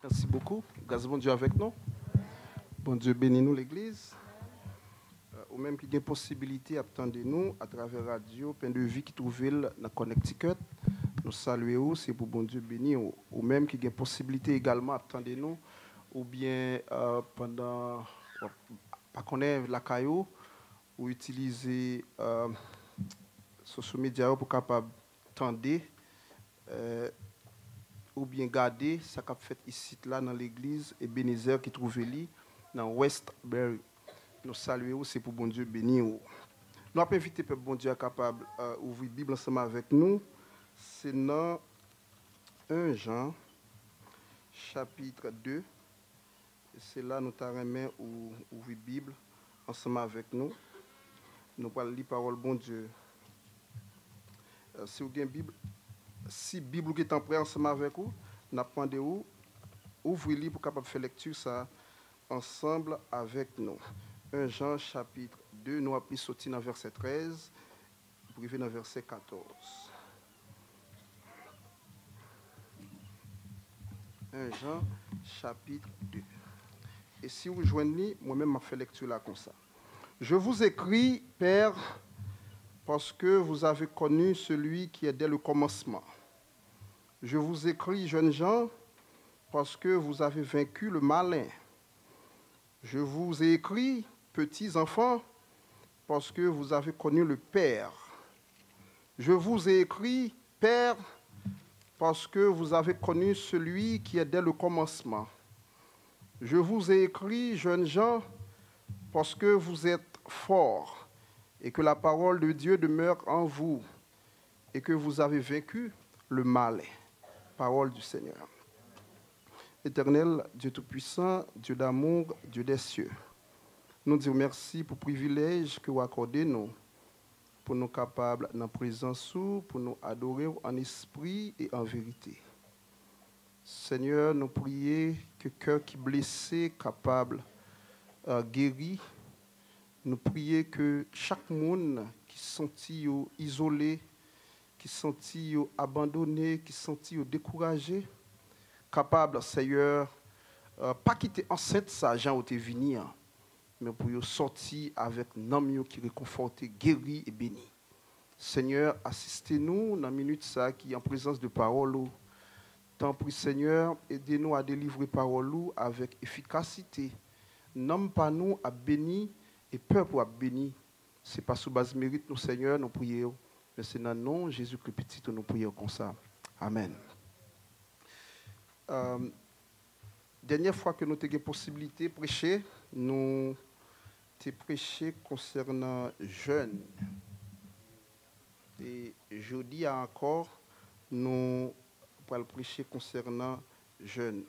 Merci beaucoup. Grâce bon Dieu avec nous. Bon Dieu bénit nous l'Église. Ou même qui a une possibilité d'attendre nous à travers la radio, Pain de vie qui trouve dans Connecticut. Nous saluons, c'est pour bon Dieu bénir. Ou même qui a une possibilité également d'attendre nous, ou bien pendant, pas connaître la caillou, ou utiliser social media pour capable attendre. Ou bien garder ça qu'a fait ici là dans l'église Ebenezer qui trouve li dans Westbury. Nous saluons, c'est pour bon Dieu bénir. Nous avons invité le bon Dieu capable d'ouvrir la Bible ensemble avec nous. C'est dans 1 Jean, chapitre 2. C'est là nous t'arrêtons ouvrir la Bible ensemble avec nous. Nous allons lire la parole bon Dieu. Si vous avez une Bible, si la Bible est en prêt ensemble avec vous, nous demandons ouvrez-le pour capable faire lecture ça ensemble avec nous. 1 Jean chapitre 2, nous avons sorti dans verset 13 pour arriver dans verset 14. 1 Jean chapitre 2. Et si vous joignez, moi-même, je fais lecture là comme ça. Je vous écris, Père, parce que vous avez connu celui qui est dès le commencement. Je vous écris, jeunes gens, parce que vous avez vaincu le malin. Je vous ai écrit, petits enfants, parce que vous avez connu le Père. Je vous ai écrit, Père, parce que vous avez connu celui qui est dès le commencement. Je vous ai écrit, jeunes gens, parce que vous êtes forts et que la parole de Dieu demeure en vous et que vous avez vaincu le mal. Parole du Seigneur. Éternel, Dieu Tout-Puissant, Dieu d'amour, Dieu des cieux. Nous disons merci pour le privilège que vous accordez nous, pour nous capables dans la présence, pour nous adorer en esprit et en vérité. Seigneur, nous prions que le cœur qui est blessé, capable, guéri. Nous prions que chaque monde qui se senti isolé, qui se senti abandonné, qui se senti découragé, capable, Seigneur, pas quitter enceinte ça, Jean ou venir, mais pour sortir avec un homme qui réconforté, guéri et béni. Seigneur, assistez-nous dans la minute ça qui est en présence de parole. Tant pis, Seigneur, aidez-nous à délivrer parole avec efficacité. Nomme pas nous à bénir et peuple à bénir. Ce n'est pas sous base mérite, nous, Seigneur, nous prions. Mais c'est dans le nom de Jésus-Christ petit que nous prions comme ça. Amen. Dernière fois que nous avons eu la possibilité de prêcher, nous avons prêché concernant les jeunes. Et jeudi encore, nous allons prêcher concernant les jeunes.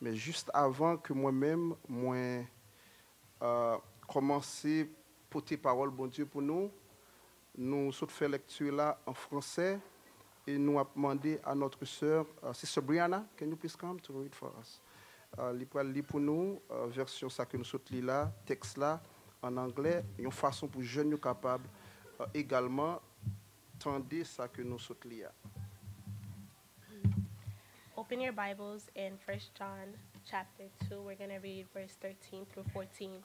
Mais juste avant que moi-même, commencer à porter parole, bon Dieu, pour nous, nous avons fait lecture là en français et nous avons demandé à notre sœur, Sister Brianna, can you please come to read for us? Lire pour nous, version ça que nous sommes là, texte là, en anglais, une façon pour les jeunes capables également tendre ça que nous sommes là. Open your Bibles in 1 John chapter 2. We're going to read verse 13 through 14.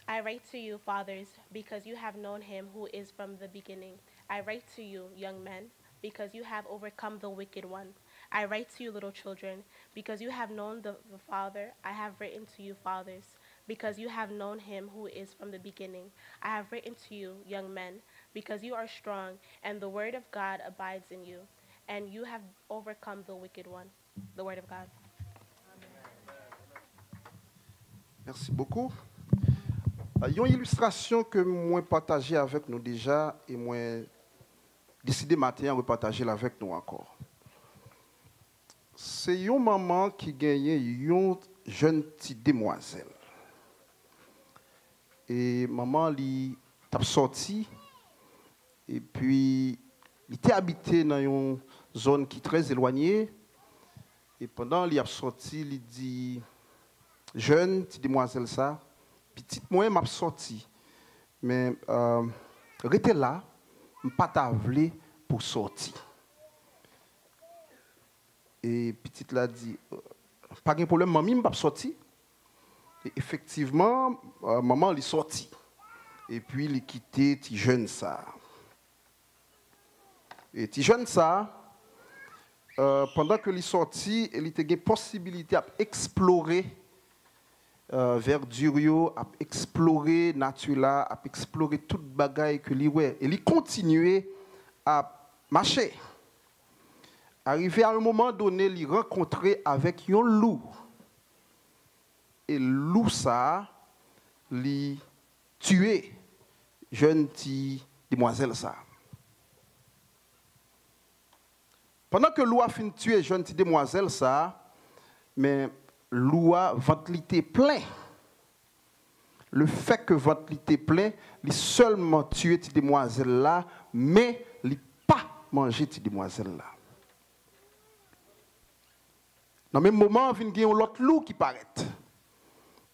I write to you, fathers, because you have known him who is from the beginning. I write to you, young men, because you have overcome the wicked one. I write to you, little children, because you have known the Father. I have written to you, fathers, because you have known him who is from the beginning. I have written to you, young men, because you are strong, and the word of God abides in you, and you have overcome the wicked one. The word of God. Merci beaucoup. Il y a une illustration que moi partagée avec nous déjà et moi décidé matin de partager avec nous encore. C'est une maman qui gagne une jeune petite demoiselle. Et maman lui t'a sorti et puis il était habité dans une zone qui est très éloignée et pendant qu'il a sorti il dit jeune petite demoiselle ça petite moi m'a sorti mais restez là pas t'avler pour sortir et petite là dit pas de problème, maman m'a pas sorti. Et effectivement, maman est sortie. Et puis il a quitté petit jeune ça. Et petit jeune ça, pendant que il est sorti, il a eu possibilité d'explorer verdure, à explorer nature là, à explorer toute bagaille que lui ouais. Et il continuait à marcher. Arrivé à un moment donné, il rencontrait avec un loup. Et loup ça, il tué jeune petite demoiselle ça. Pendant que loup a fini de tuer jeune petite demoiselle ça, mais loup a ventre était plein. Le fait que ventre était plein, il seulement tué petite demoiselle là, mais il pas mangé petite demoiselle là. Dans le même moment, il y a un autre loup qui paraît.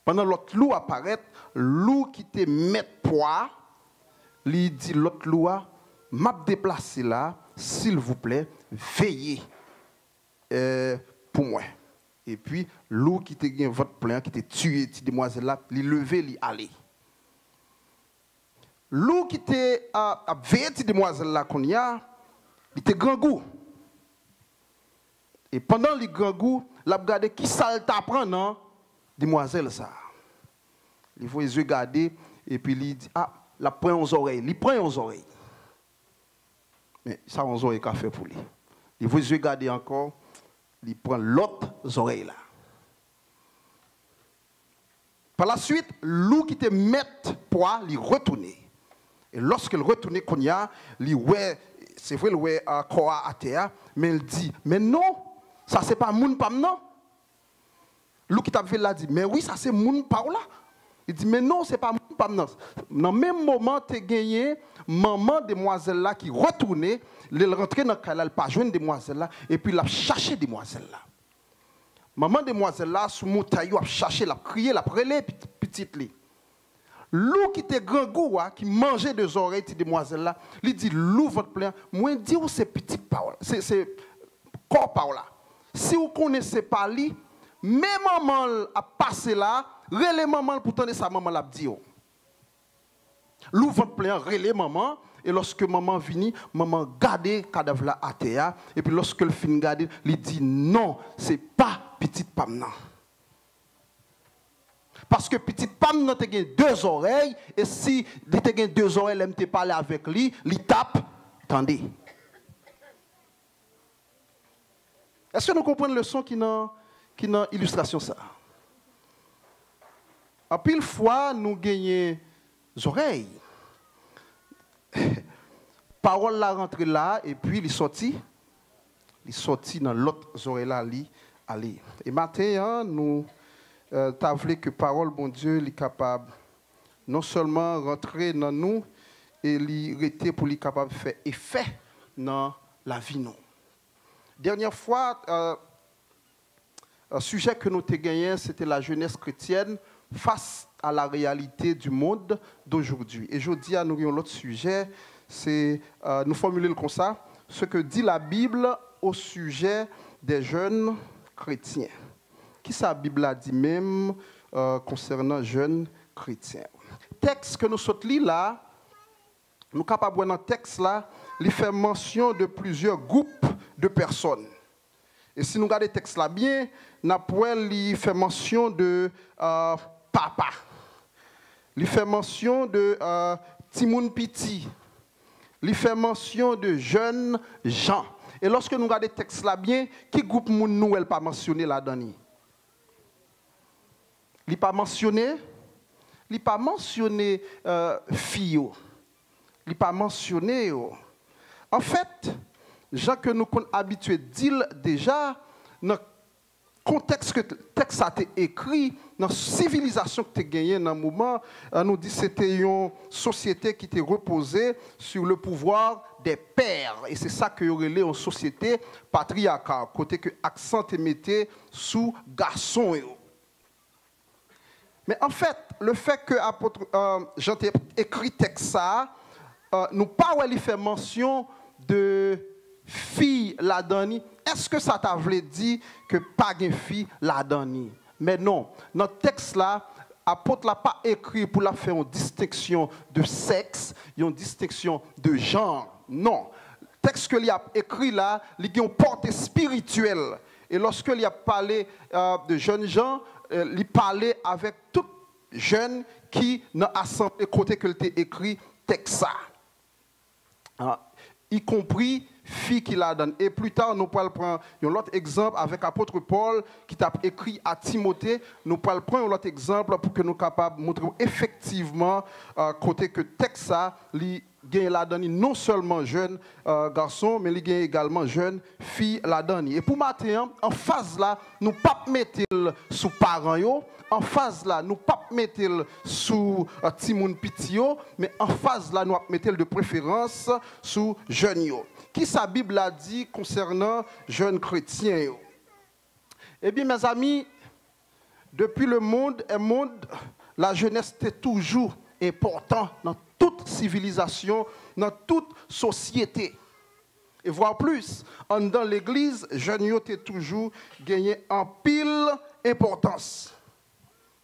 Pendant l'autre loup apparaît, loup qui te met poids, lui dit l'autre loup, m'a déplacé là, s'il vous plaît, veillez pour moi. Et puis, loup qui te gagne votre plein, qui te tué, cette demoiselle là, lui lever, lui aller. Loup qui te veillé, cette demoiselle là qu'on y a, il te grand goût. Et pendant le grand goût, il a regardé qui ça t'apprend, non? Demoiselle ça. Il faut les yeux garder et puis il dit ah, la prend aux oreilles, il prend aux oreilles. Mais ça aux oreilles qu'a fait pour lui. Il faut les yeux garder encore, il prend l'autre oreille là. Par la suite, loup qui te met poids, il retourne. Et lorsqu'il retourne qu'on y a, il ouais, c'est vrai le ouais corps à terre, mais il dit mais non, ça c'est pas moun pam non. Loup qui t'a fait là dit mais oui, ça c'est moun pa là. Il dit, mais non, ce n'est pas mon pam. Dans le même moment, tu as gagné maman demoiselle là qui retournait, elle rentrait dans le canal, elle pas joindre demoiselle là, et puis elle a cherché demoiselle là. Maman demoiselle là, sous mon taillou, a cherché, elle a crié, elle a prélé petite lit. Loup qui était grand goût, qui mangeait des oreilles de demoiselle là, lui dit, loup votre plein, moi dis où c'est petit paroles, c'est corps par là. Si vous ne connaissez pas lui, même maman a passé là, relais maman pour tendre sa maman l'a dit. Loup votre plein, relais maman, et lorsque maman vient, maman garde cadavre là à terre, et puis lorsque le fin garde, il dit non, c'est pas petite pam nan. Parce que petite pam nan te gen deux oreilles, et si il te gen deux oreilles, elle te parle avec lui, il tape, tendez. Est-ce que nous comprenons le son qui n'a illustration ça? En pile fois, nous gagnons les oreilles. Parole la rentre là, et puis il est sorti dans l'autre oreille là, aller. Et maintenant, nous t'avons que parole, bon Dieu, est capable non seulement rentrer dans nous, et il était pour lui capable de faire effet dans la vie nous. Dernière fois, un sujet que nous avons gagné, c'était la jeunesse chrétienne face à la réalité du monde d'aujourd'hui. Et je dis à nous un autre sujet, c'est nous formuler comme ça, ce que dit la Bible au sujet des jeunes chrétiens. Qui ça la Bible a dit même concernant jeunes chrétiens? Texte que nous sortons là, nous sommes capables de voir dans le texte là, il fait mention de plusieurs groupes de personnes. Et si nous regardons le texte là bien, il fait mention de papa. Il fait mention de Timoun Piti. Il fait mention de jeunes gens. Et lorsque nous regardons le texte là bien, qui groupe moun nou elle pas mentionné là-dedans? Il pas mentionné. Il pas mentionné fille. Il pas mentionné. En fait, gens que nous sommes habitués à dire déjà, dans le contexte que le texte a été écrit, dans la civilisation que tu as gagnée dans le moment, nous dit que c'était une société qui était reposée sur le pouvoir des pères. Et c'est ça que y aurait une société patriarcale, côté que l'accent est mis sous garçon. Mais en fait, le fait que Jean a écrit texte ça, nous pas où il fait mention de fille la donne, est-ce que ça t'a voulu dire que pas de fille la donne? Mais non, notre texte là, l'apôtre n'a pas écrit pour la faire une distinction de sexe, une distinction de genre. Non. Le texte que il a écrit là, il a une portée spirituelle. Et lorsque il a parlé de jeunes gens, il parlait avec tout jeune qui n'a assemblé côté que il écrit texte ça. Y compris fille qui la donne. Et plus tard, nous pourrons prendre un autre exemple avec l'apôtre Paul qui t'a écrit à Timothée. Nous pourrons prendre un autre exemple pour que nous soyons capables de montrer effectivement côté que texte ça, il gagne la donne non seulement jeune garçon, mais il gagne également jeune fille la donne. Et pour matin, en phase là, nous ne pas mettre sous parents yo. En phase là, nous ne pas mettre sous Timoun Pitio, mais en phase là, nous mettre de préférence sous jeunes yo. Qui sa Bible a dit concernant jeunes chrétiens? Eh bien, mes amis, depuis le monde, la jeunesse est toujours importante dans toute civilisation, dans toute société. Et voire plus, dans l'église, jeunes ont toujours gagné en pile importance.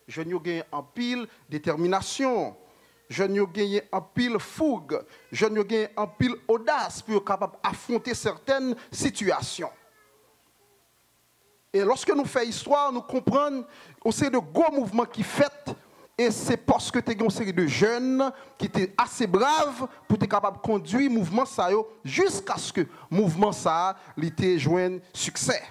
Jeunes ont gagné en pile détermination. Jeunes ont gagné en pile fougue. Jeunes ont gagné en pile audace pour être capable d'affronter certaines situations. Et lorsque nous faisons histoire, nous comprenons qu'on sait de gros mouvements qui fait. Et c'est parce que tu as une série de jeunes qui étaient assez braves pour être capable de conduire le mouvement ça jusqu'à ce que le mouvement ça ait joint succès.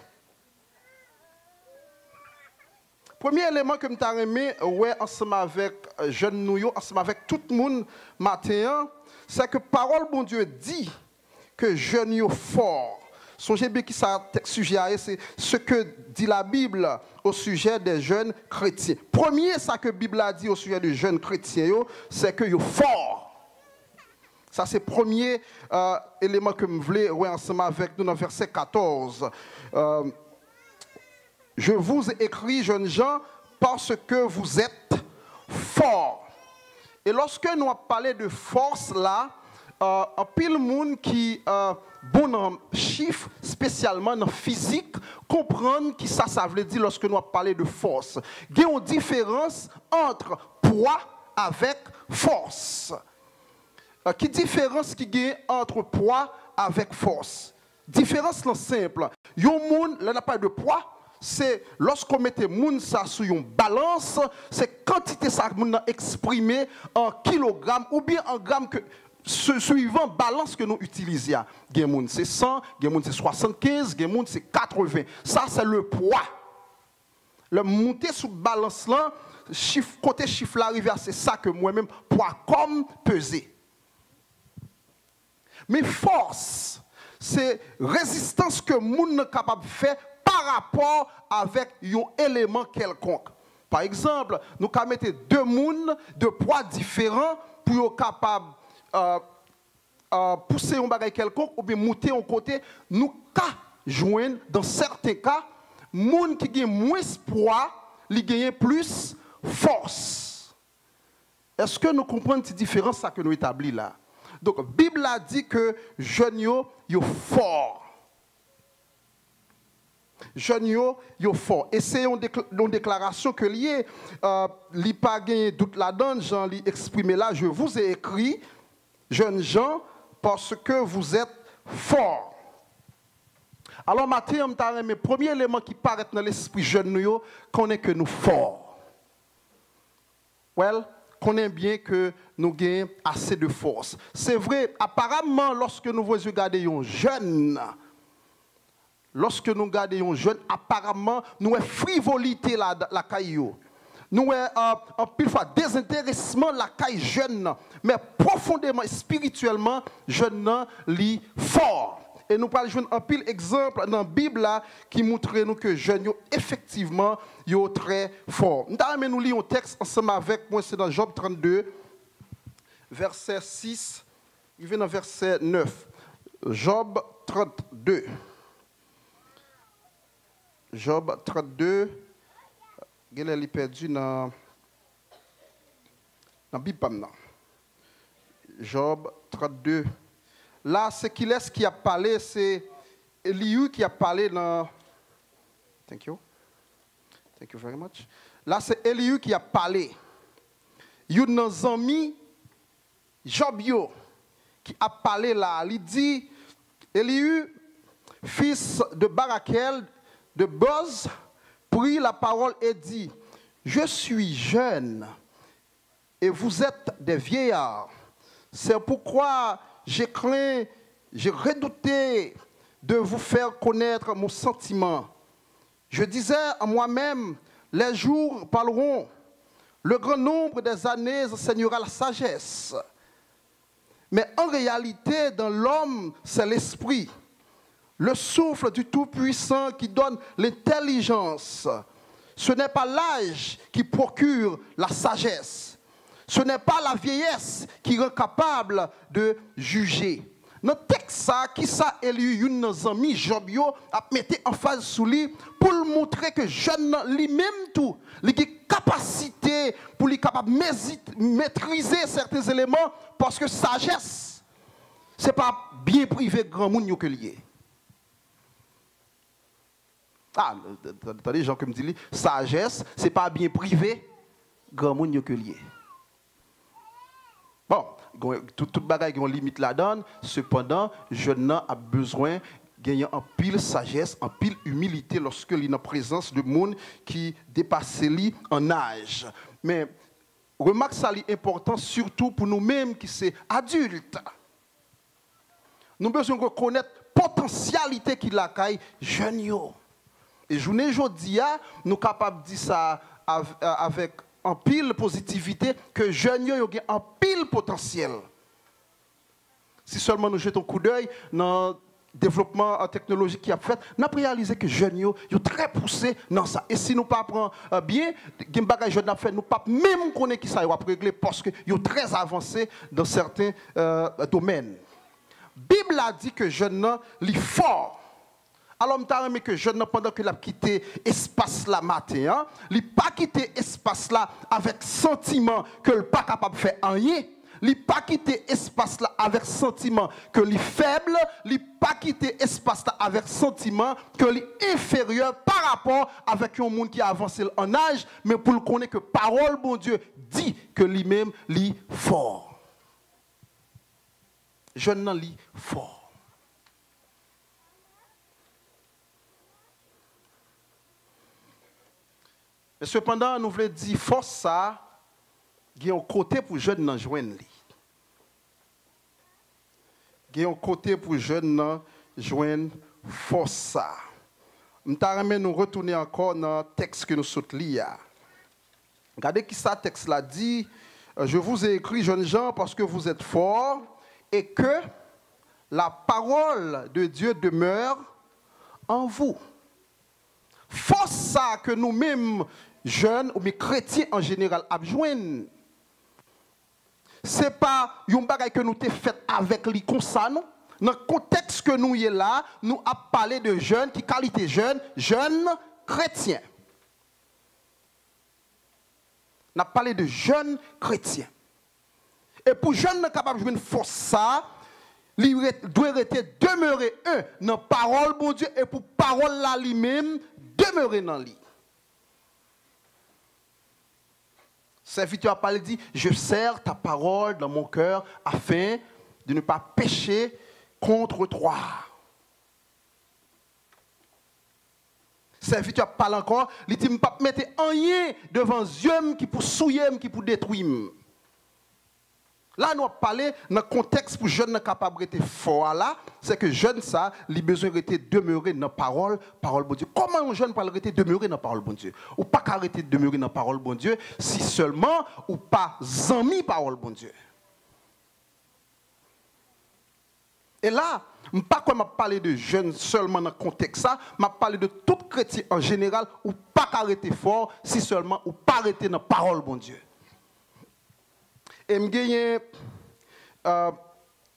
Premier élément que je t'ai aimé, ensemble avec jeunes nous, ensemble avec tout le monde matin, c'est que parole bon Dieu dit que jeunes sont forts. Songez bien qui ça sujet, c'est ce que dit la Bible au sujet des jeunes chrétiens. Premier, ça que la Bible a dit au sujet des jeunes chrétiens, c'est que sont forts. Ça, c'est le premier élément que je voulais ensemble avec nous dans verset 14. Je vous écris, jeunes gens, parce que vous êtes forts. Et lorsque nous avons parlé de force là, un pile monde qui bon en chiffres, spécialement dans physique, comprendre qui ça veut dire lorsque nous avons parlé de force. Il y a une différence entre poids avec force. Quelle différence qu'il y a entre poids avec force? Différence là simple. Il y a un monde, là n'a pas de poids. C'est lorsqu'on mettait moun ça sur une balance, c'est quantité ça moun exprimé en kilogrammes ou bien en grammes que suivant balance que nous utilisons. Gen moun c'est 100, gen moun c'est 75, gen moun c'est 80. Ça c'est le poids. Le monter sous balance là, chiffre côté chiffre l'arrivée c'est ça que moi-même poids comme peser. Mais force, c'est résistance que moun est capable de faire par rapport avec un élément quelconque. Par exemple, nous pouvons mettre deux mouns de poids différents pour être capable pousser un bagage quelconque ou bien monter un côté. Nous pouvons joindre, dans certains cas, moun qui gagne moins poids, ils gagnent plus force. Est-ce que nous comprenons cette différence que nous établissons là? Donc, la Bible a dit que jeunes sont forts. Jeunes yo fort. Et c'est une déclaration que lié, li pas gagné doute là-dedans, Jean li exprimé là, je vous ai écrit, jeunes gens, parce que vous êtes forts. Alors matin, le premier élément qui paraît dans l'esprit jeune nous, connaît que nous forts. Well, connaît bien que nous gagnons assez de force. C'est vrai, apparemment, lorsque nous regardons un jeune, lorsque nous regardons un jeune, apparemment, nous avons frivolité la caillou. Nous avons en pile fois désintéressement la caille jeune, mais profondément, spirituellement, jeune li fort. Et nous parlons un pile exemple dans la Bible qui montre nous que jeunes effectivement sont très forts. Nous lisons un texte ensemble avec moi, c'est dans Job 32, verset 6, il vient dans verset 9. Job 32. Job 32, il est perdu dans la Bible. Job 32, Là, c'est qui laisse qui a parlé, c'est Elihu qui a parlé dans... Thank you. Thank you very much. Là, c'est Elihu qui a parlé. Il y a nos amis, Jobio, qui a parlé là. Il dit, Elihu, fils de Barakel, de Boz, prit la parole et dit, je suis jeune et vous êtes des vieillards. C'est pourquoi j'ai redouté de vous faire connaître mon sentiment. Je disais à moi-même, les jours parleront, le grand nombre des années enseignera la sagesse. Mais en réalité, dans l'homme, c'est l'esprit, le souffle du Tout-Puissant qui donne l'intelligence. Ce n'est pas l'âge qui procure la sagesse. Ce n'est pas la vieillesse qui rend capable de juger. Dans le texte, qui ça Elihu, nos amis, Jobio, a mis en phase sous lui pour montrer que jeune lui-même tout, il a capacité pour lui capable maîtriser certains éléments parce que sagesse, ce n'est pas bien privé grand monde que lié. Ah, attendez, les gens qui me disent, sagesse, ce n'est pas bien privé grand monde que lié. Bon, toute bagaille qui a une limite là-dedans, cependant, jeune homme a besoin de gagner en pile sagesse, en pile humilité lorsque il est en présence de monde qui dépasse lui en âge. Mais remarque ça est important surtout pour nous-mêmes qui sommes adultes. Nous avons besoin de reconnaître la potentialité qu'il a jeune yo. Et journée aujourd'hui, nous sommes capables de dire ça avec en pile positivité que jeunes yo ont en pile potentiel. Si seulement nous jetons un coup d'œil dans le développement technologique qui a fait, nous avons réalisé que jeunes yo très poussés dans ça. Et si nous ne prenons pas bien, nous ne pouvons pas même connaître qui ça va régler parce que sont très avancés dans certains domaines. La Bible a dit que jeunes sont forts. Alors, je me que jeune pendant qu'il a quitté l'espace là matin, il n'a pas quitté l'espace là avec sentiment que il n'est pas capable de faire rien. Il n'a pas quitté l'espace là avec sentiment que il est faible. Il n'a pas quitté l'espace là avec sentiment que il est inférieur par rapport avec un monde qui a avancé en âge, mais pour le connaître que parole, bon Dieu, dit que lui-même est fort. Jeune nan li fort. Mais cependant, nous voulons dire force ça, il y a un côté pour jeune nan joindre li. Il y a un côté pour jeune nan joindre force ça. M'tarame nous retourner encore dans le texte que nous saute lire. Regardez qui ça texte là dit, je vous ai écrit jeunes gens parce que vous êtes forts et que la parole de Dieu demeure en vous. Force ça que nous-mêmes jeunes ou mes chrétiens en général abjoignent. Ce n'est pas un bagage que nous avons fait avec les comme non. Dans le contexte que nous y est là, nous avons parlé de jeunes, qui qualité jeunes chrétiens. Nous avons parlé de jeunes chrétiens. Et pour jeunes capables de jouer une force ça, il doit demeurer dans la parole de Dieu et pour parole là lui-même demeurer dans lui. Serviteur a parlé dit, je sers ta parole dans mon cœur afin de ne pas pécher contre toi. Serviteur parle encore, il dit, je ne pas mettre rien devant les hommes qui pour souiller, qui pour détruire. Là, nous avons parlé dans le contexte pour jeunes capables de fort là, c'est que jeunes ça, il a besoin de demeurer dans la parole de Dieu. Comment un jeune peut demeurer dans la parole de Dieu? Ou pas arrêter de demeurer dans la parole de Dieu si seulement ou pas amis parole de Dieu. Et là, je ne pas parler de jeunes seulement dans le contexte ça, je parler de tout chrétien en général ou pas arrêter fort si seulement ou pas arrêter dans la parole de Dieu. Et je gagne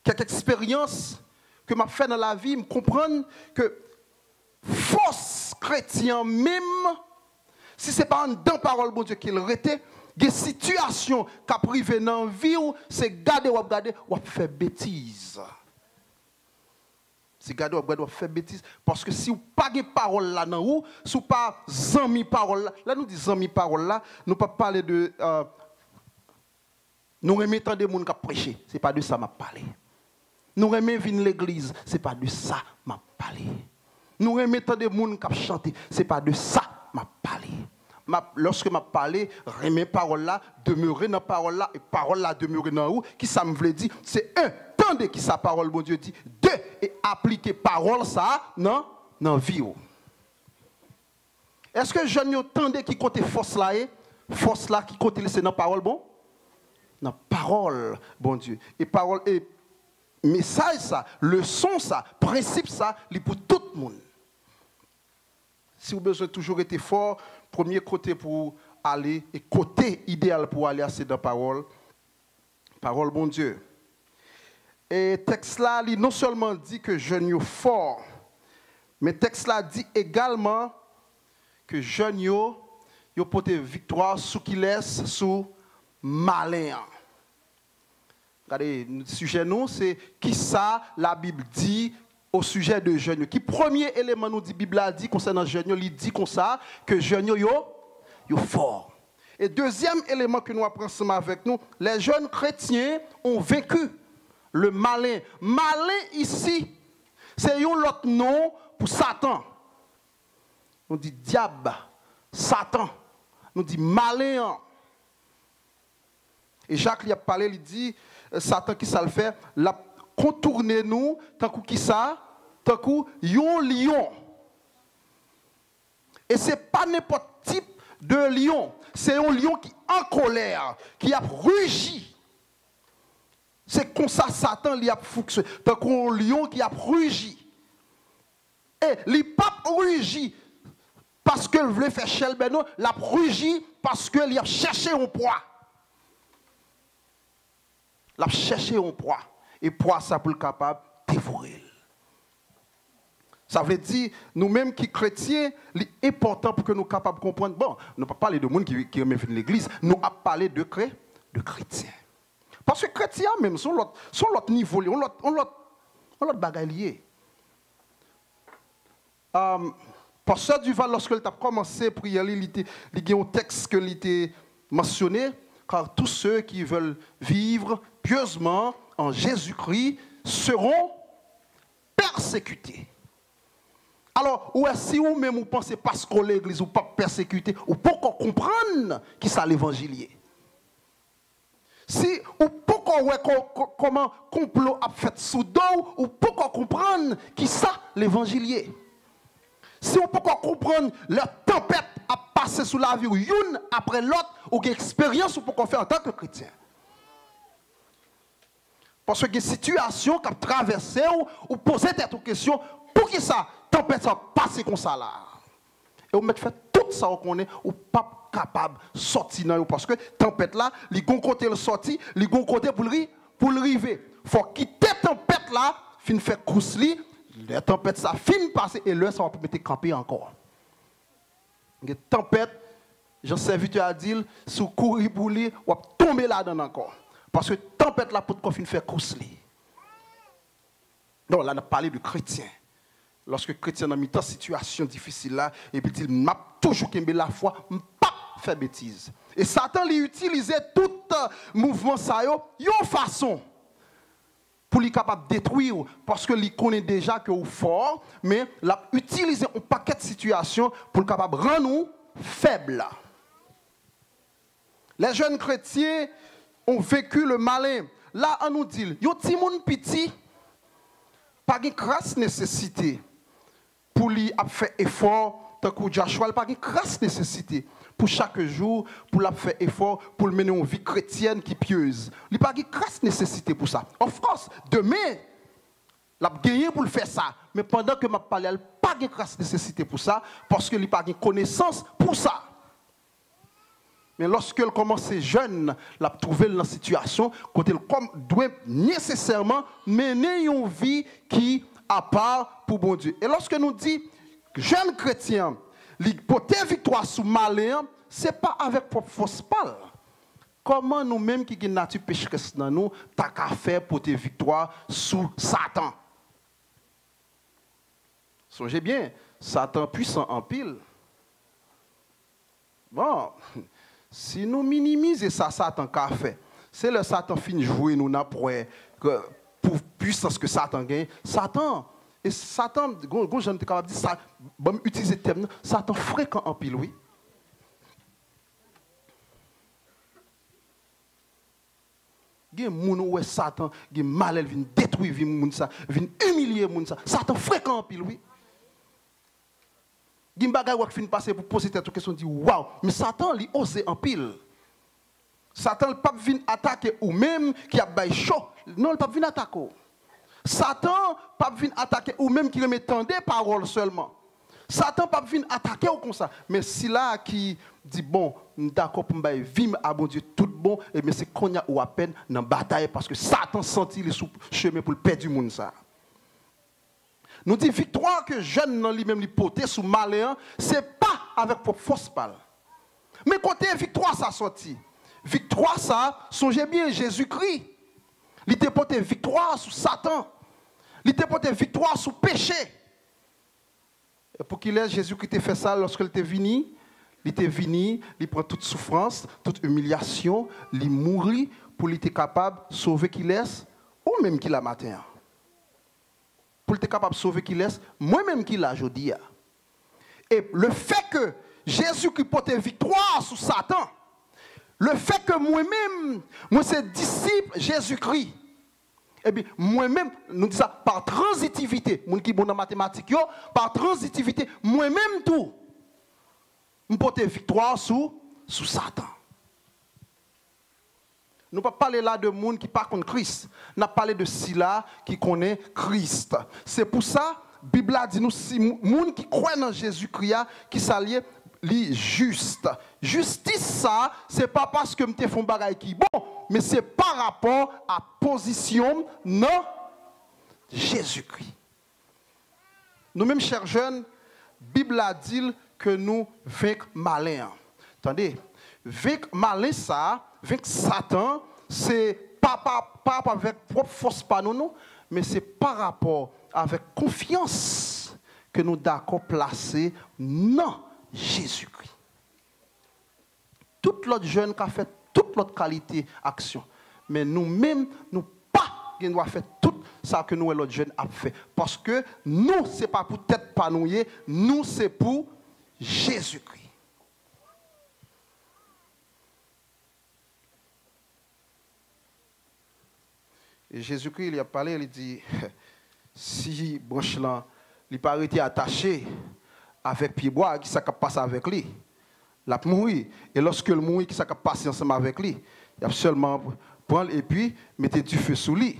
quelques expériences que je fait dans la vie, je comprends que force chrétien même, si ce n'est pas dans la parole de Dieu qu'il rete, des situations qui privent dans la vie, c'est garder ou faire bêtise. Si gardez vous faire bêtise parce que si vous pas de parole là dans vous, si vous pas zami parole là nous dit zami parole là, nous pas parler de nous remettons des monde qui prêcher, c'est pas de ça m'a parlé. Nous remettons venir l'église, c'est pas de ça m'a parlé. Nous remettons des monde qui chanter, c'est pas de ça m'a parlé. Lorsque m'a parlé, remet parole là, demeurer dans parole là et parole là demeurer dans vous, qui ça me veut dire, c'est un tendez qui sa parole bon Dieu dit, deux et appliquer parole ça dans vie. Est-ce que je ne tendez qui côté force là qui côté c'est dans parole bon? Dans parole bon Dieu. Et parole et message ça, leçon ça, principe ça, il pour tout le monde. Si vous avez besoin toujours être fort, premier côté pour aller, et côté idéal pour aller, c'est dans parole. Parole, bon Dieu. Et texte là, il non seulement dit que jeune yo fort, mais texte là dit également que jeune yo porte victoire sous qui laisse sous malin. Regardez, le sujet nous, c'est qui ça la Bible dit au sujet de jeunes. Qui premier élément nous dit Bible a dit concernant jeunes, il dit comme ça que jeunes yo fort. Et deuxième élément que nous apprenons avec nous, les jeunes chrétiens ont vaincu le malin. Malin ici, c'est un autre nom pour Satan. On dit diable, Satan. On dit malin. Et Jacques lui a parlé, il dit Satan qui ça le fait, la contourner nous tant que qui ça, tant que un lion. Et c'est pas n'importe type de lion, c'est un lion qui en colère, qui a rugi. C'est comme ça Satan lui a fonctionné, tant qu'un lion qui a rugi. Et il pas rugi parce qu'il voulait faire chelbe, non, il a rugi parce qu'il a cherché un proie. Il a cherché un proie. Et proie ça pour le capable de dévorer. Ça veut dire, nous-mêmes qui chrétiens, l'important pour que nous soyons capables de comprendre, bon, nous ne pas parler de monde qui remet de l'église, nous avons parlé de chrétiens. Parce que chrétiens, même, sont l'autre niveau, on l'autre bagaille lié. Pasteur Duval, lorsqu'il a commencé à prier, il y a un texte qui était mentionné, car tous ceux qui veulent vivre pieusement en Jésus-Christ seront persécutés. Alors, si vous-même vous pensez parce que l'église ou pas persécuté, ou pourquoi comprendre qui ça l'évangile. Si ou pourquoi comment complot a fait sous dos, ou pourquoi comprendre qui ça l'évangile. Si on peut comprendre la tempête a passé sous la vie, une après l'autre, ou une expérience pour qu'on fait en tant que chrétien. Parce que des situations qui ont traversé ou posé des questions, pour qui ça, tempête ça passe comme ça là. Et on met fait tout ça qu'on est, ou pas capable de sortir dans parce que tempête là, les gon côté le sorti, les gon côté pour le river. Faut quitter tempête là, fin faire course li, la tempête ça fin passer et là ça va mettre camper encore. Une tempête, j'en serviteur a dit, sous courir pour lui, ou tomber là-dedans encore. Parce que tempête là pour qu'on faire course li. Donc là on a parlé de chrétiens. Lorsque chrétien a mis dans situation difficile là, et puis il m'a toujours qu'aimé la foi, pas faire bêtise. Et Satan lui utilisait tout mouvement ça une façon pour lui capable de détruire parce que il connaît déjà que vous fort, mais l'a utilisé un paquet de situations pour le capable rendre nous faibles. Les jeunes chrétiens ont vécu le malin. Là on nous dit, yo ti moun petit pas de crasse nécessité pour lui faire effort, tant que Joshua, pas de crasse nécessité pour chaque jour, pour lui faire effort, pour mener une vie chrétienne qui pieuse. Il n'y a pas de crasse nécessité pour ça. Of course, demain, il a gagné pour le faire ça. Mais pendant que je parle, il n'y a pas de crasse nécessité pour ça, parce qu'il n'y a pas de connaissance pour ça. Mais lorsqu'elle commence jeune, elle a trouvé dans la situation, quand elle doit nécessairement mener une vie qui à part pour bon Dieu. Et lorsque nous dit jeune chrétien, l'hypothèse victoire sous malin, ce n'est pas avec propre force parle. Comment nous-mêmes qui avons une nature pécheresse dans nous, t'as qu'à faire pour tes victoires sous Satan? Songez bien, Satan puissant en pile. Bon, si nous minimisons ça, Satan qu'a fait, c'est le Satan finit jouer nous pour puissance que Satan gagne. Satan, et Satan, quand j'en suis capable de dire ça, bon, utiliser le terme, Satan fréquent en pile, oui. Il y a des gens où Satan, il y a mal, il vient détruire les gens, il vient humilier les gens. Satan fréquent en pile, oui. Il y a des gens qui finissent passer pour poser cette question, dit waouh, mais Satan, il ose en pile. Satan, il ne peut pas venir attaquer ou même qui a bail chaud. Non, il ne peut pas venir attaquer. Satan, il ne peut pas venir attaquer ou même qui remet tant des paroles seulement. Satan ne peut pas venir attaquer ou comme ça. Mais si là qui dit bon, d'accord pour me vivre à bon Dieu tout bon, mais c'est qu'on y a ou à peine dans la bataille parce que Satan sentit les sous chemin pour le perdre du monde ça. Nous disons victoire que jeune dans lui-même l'hypothèse sous malin, c'est pas avec propre force parle. Mais côté victoire ça sorti. Victoire ça, songez bien Jésus-Christ. Il était porté victoire sur Satan. Il était porté victoire sur péché. Et pour qu'il ait Jésus-Christ fait ça lorsqu'il était venu, il prend toute souffrance, toute humiliation, il mourit pour être capable de sauver qu'il laisse, ou même qu'il a matin. Pour être capable de sauver qu'il laisse, moi-même qu'il a aujourd'hui. Et le fait que Jésus-Christ porte victoire sur Satan, le fait que moi-même, moi c'est disciple Jésus-Christ, et bien moi-même, nous disons ça par transitivité, mon qui bon en mathématiques, par transitivité, moi-même tout, je porte victoire sur Satan. Nous ne pouvons pas parler là de monde qui parle contre Christ. Nous avons parlé de Sila qui connaît Christ. C'est pour ça, la Bible a dit nous, si monde qui croit dans Jésus-Christ, qui s'allie, li juste. Justice ça, c'est pas parce que me te font bagaille qui bon, mais c'est par rapport à position non Jésus-Christ. Nous-mêmes chers jeunes, Bible a dit que nous vaincre malin. Attendez, vaincre malin ça, vaincre Satan, c'est pas avec propre force pas non, mais c'est par rapport avec confiance que nous d'accord placer non Jésus-Christ. Toute l'autre jeune qui a fait toute l'autre qualité action, mais nous-mêmes, nous pas qui doit faire tout ça que nous et l'autre jeune a fait. Parce que nous, ce n'est pas pour tête panouiller, nous, c'est pour Jésus-Christ. Et Jésus-Christ, il a parlé, il dit, si branche là, il pas été attaché avec pied bois, qui s'est passé avec lui. Il a mouru. Et lorsque le mourit, qui s'est passé ensemble avec lui, il a seulement prendre et puis mettre du feu sous lui.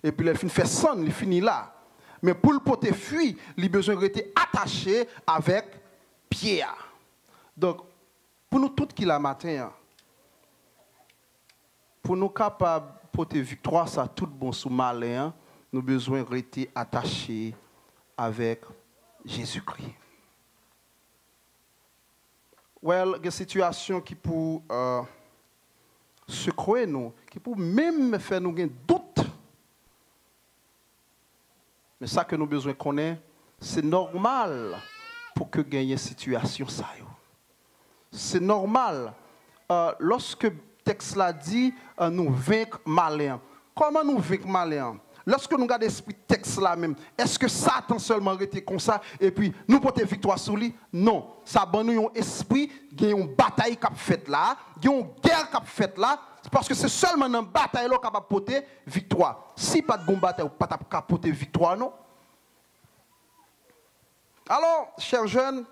Et puis il fait sang, il finit là. Mais pour le porter fuir, il a besoin de rester attaché avec pied. Donc, pour nous tous qui la matin, pour nous capables de porter victoire, ça tout bon sous malin, nous avons besoin de rester attachés avec Jésus-Christ. Well, il y a des situations qui pour secouer nous, qui pour même faire nous gagner doute. Mais ça que nous avons besoin de connaître, c'est normal pour que gagner situation ça. C'est normal. Lorsque le texte l'a dit, nous vaincre malin. Comment nous vaincre malin? Lorsque nous regardons l'esprit texte là même, est-ce que Satan seulement était comme ça et puis nous porter victoire sur lui? Non. Ça donne nous un esprit, il y a une bataille qui a fait là, il y a une guerre qui a fait là, parce que c'est seulement dans une bataille là qu'on va porter victoire. Si pas de bonne bataille, pas de porter victoire, non? Alors, chers jeunes,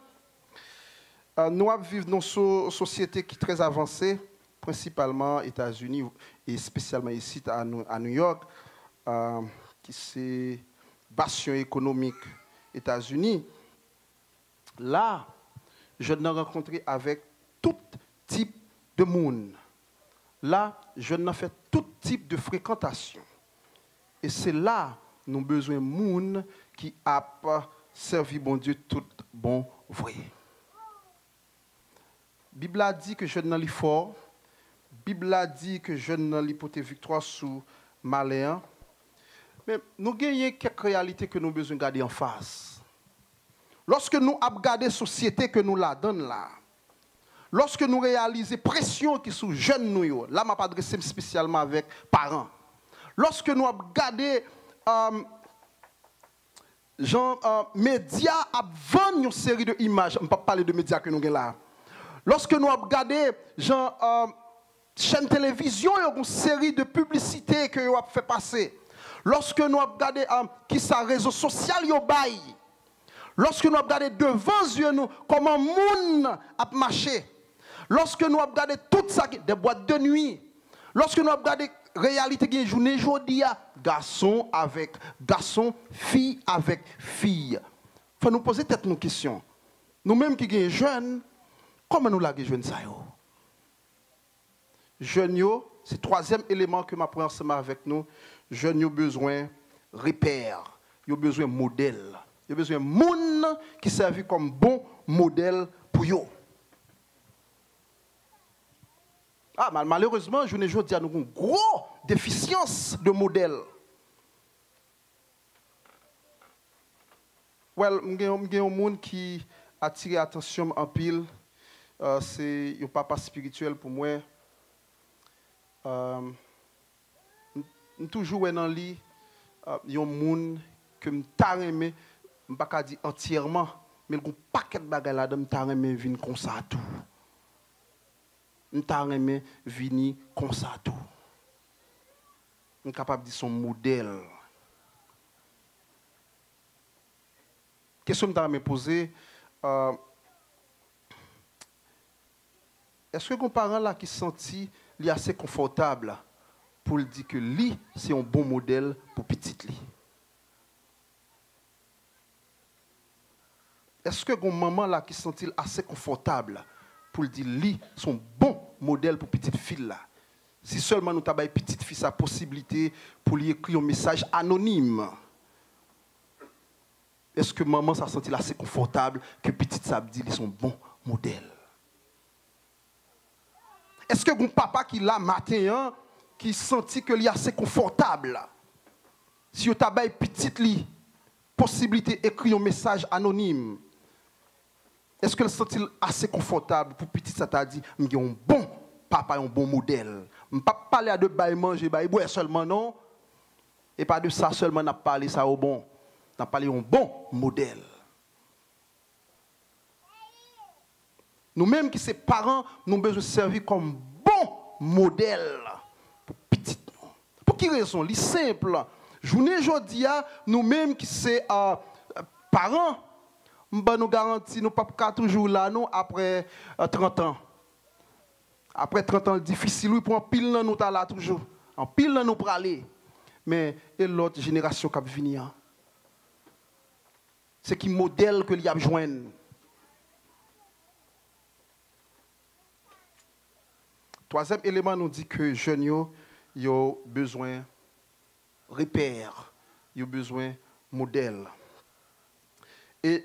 nous vivons dans une société qui est très avancée, principalement aux États-Unis et spécialement ici à New York. Qui c'est bastion économique États-Unis. Là, je n'ai rencontré avec tout type de monde. Là, je n'ai fait tout type de fréquentation. Et c'est là nous avons besoin de monde qui a servi bon Dieu tout bon vrai. La Bible a dit que je n'ai pas fort. La Bible a dit que je n'ai pas victoire sous malheur. Mais nous gagnons quelques réalités que nous avons besoin de garder en face. lorsque nous regardons la société que nous la donne là, lorsque nous réalisons la pression qui est sous jeunes nous, là, je m'adresse spécialement avec parents. Lorsque nous regardons médias vendent une série d'images, je ne vais pas parler de médias que nous avons là. Lorsque nous regardons chaîne télévision, il y a une série de publicités que vous avez fait passer. Lorsque nous regardons qui sont les réseaux sociaux, lorsque nous regardons devant yeux nous comment le monde a marché, lorsque nous regardons tout ça, des boîtes de nuit, lorsque nous regardons la réalité de la journée, aujourd'hui, garçon avec garçon, fille avec fille. Il faut nous poser peut-être une question. Nous-mêmes qui sommes jeunes, comment nous l'avons jeunes ça? Jeunes, c'est le troisième élément que je prends ensemble avec nous. Jeunes ont besoin de repères, ils ont besoin de modèles. Ils ont besoin de monde qui servent comme bon modèle pour eux. Malheureusement, je ne dis à nous une grosse déficience de modèle. Il y a un monde qui attire l'attention en pile. C'est un papa spirituel pour moi. Toujours dans le lit, il y a un monde que je aimé, je ne peux pas dire entièrement, mais il y a un paquet de bagages là-dedans, je aimé venir comme ça tout. Je aimé venir comme ça tout. Je suis capable de dire son modèle. Question que je me poser, est-ce que vos parents là qui senti li assez confortable pour dire que lui c'est un bon modèle pour petite li? Est-ce que vos maman là qui senti assez confortable pour dire lui son bon modèle pour petite fille là? Si seulement nous t'avons petite fille sa possibilité pour lui écrire un message anonyme. Est-ce que maman s'est senti assez confortable que petite ça dit lui son bon modèle? Est-ce que mon papa qui l'a matin, qui sentit que est assez confortable, si vous avez une petite possibilité d'écrire un message anonyme, est-ce que le sentit assez confortable pour petite ça t'a dit, je suis un bon papa, un bon modèle. Je ne vais pas parler de bail manger, bail boire seulement non, et pas de ça seulement, n'a parlé ça au bon, n'a parlé un bon modèle. Nous-mêmes qui sommes parents, nous avons besoin de servir comme bon modèle pour petits. Pour quelle raison? C'est simple. Journée aujourd'hui, nous-mêmes qui sommes parents, nous garantissons nous ne sommes pas toujours là nous, après 30 ans. Après 30 ans, c'est difficile. Oui, pour un pile, nous sommes là toujours. En pile, nous sommes aller. Mais et l'autre génération qui va venir? C'est qui modèle que l'y a besoin. Troisième élément nous dit que les jeunes ont besoin de repères, ils ont besoin de modèles. Et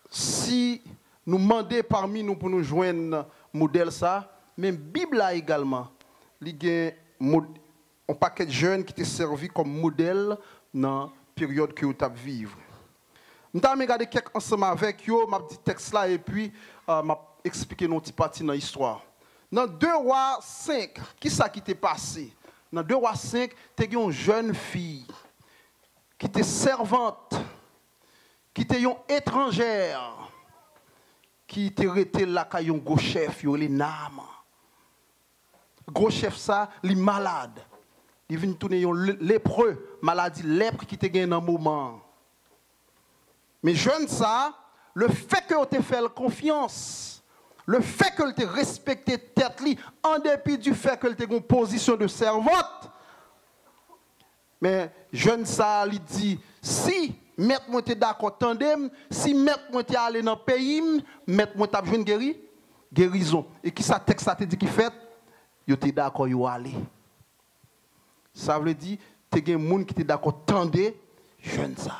si nous demandons parmi nous pour nous joindre modèle ça, même la Bible a également, il y a un paquet de jeunes qui étaient servis comme modèle dans la période que vous avez vivre. Nous avons regardé quelques ensemble avec eux, je dit texte là et puis je expliqué une petite partie dans l'histoire. Dans 2 Rois 5, qui ça qui t'est passé? Dans 2 Rois 5, tu as une jeune fille qui était servante, qui était une étrangère, qui était restée là quand un gros chef, les Naaman. Gros chef ça, il est malade. Il vient tourner un lépreux, maladie lèpre qui était gagné dans un moment. Mais jeune ça, le fait que tu fait confiance, le fait que tu respecté tête li, en dépit du fait que tu as une position de servante, mais jeune ça lui dit, si maître moi t'es d'accord tandem, si maître moi t'es allé dans le pays, maître moi t'as besoin de guérison. Et qui ça texte ça te dit qui fait, yo t'es d'accord yo aller. Ça veut dire tu as un monde qui t'es d'accord tandem, jeune ça.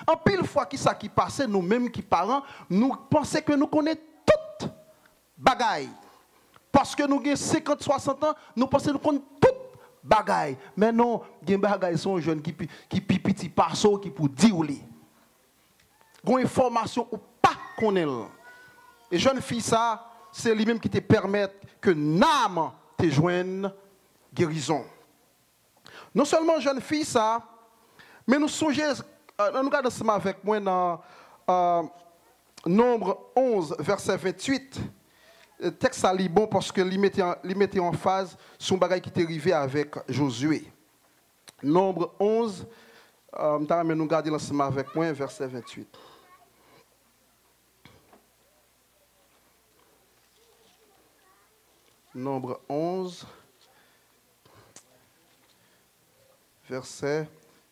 En pile fois qui ça qui passe, nous-mêmes qui parents, nous pensons que nous connaissons toutes bagaille. Parce que nous avons 50, 60 ans, nous pensons que nous connaissons toutes bagaille. Mais non, les bagailles sont jeunes qui petit passo qui pour dire les. Une information ou connaît. Et jeune fille, ça, c'est lui-même qui te permet que l'âme te joigne guérison. Non seulement jeune fille, ça, mais nous songeons, nous regardons ensemble avec moi dans Nombre 11, verset 28. Le texte ça lit bon parce que il mettait en phase son bagage qui est arrivé avec Josué. Nombre 11, nous regardons ensemble avec moi, verset 28. Nombre 11, verset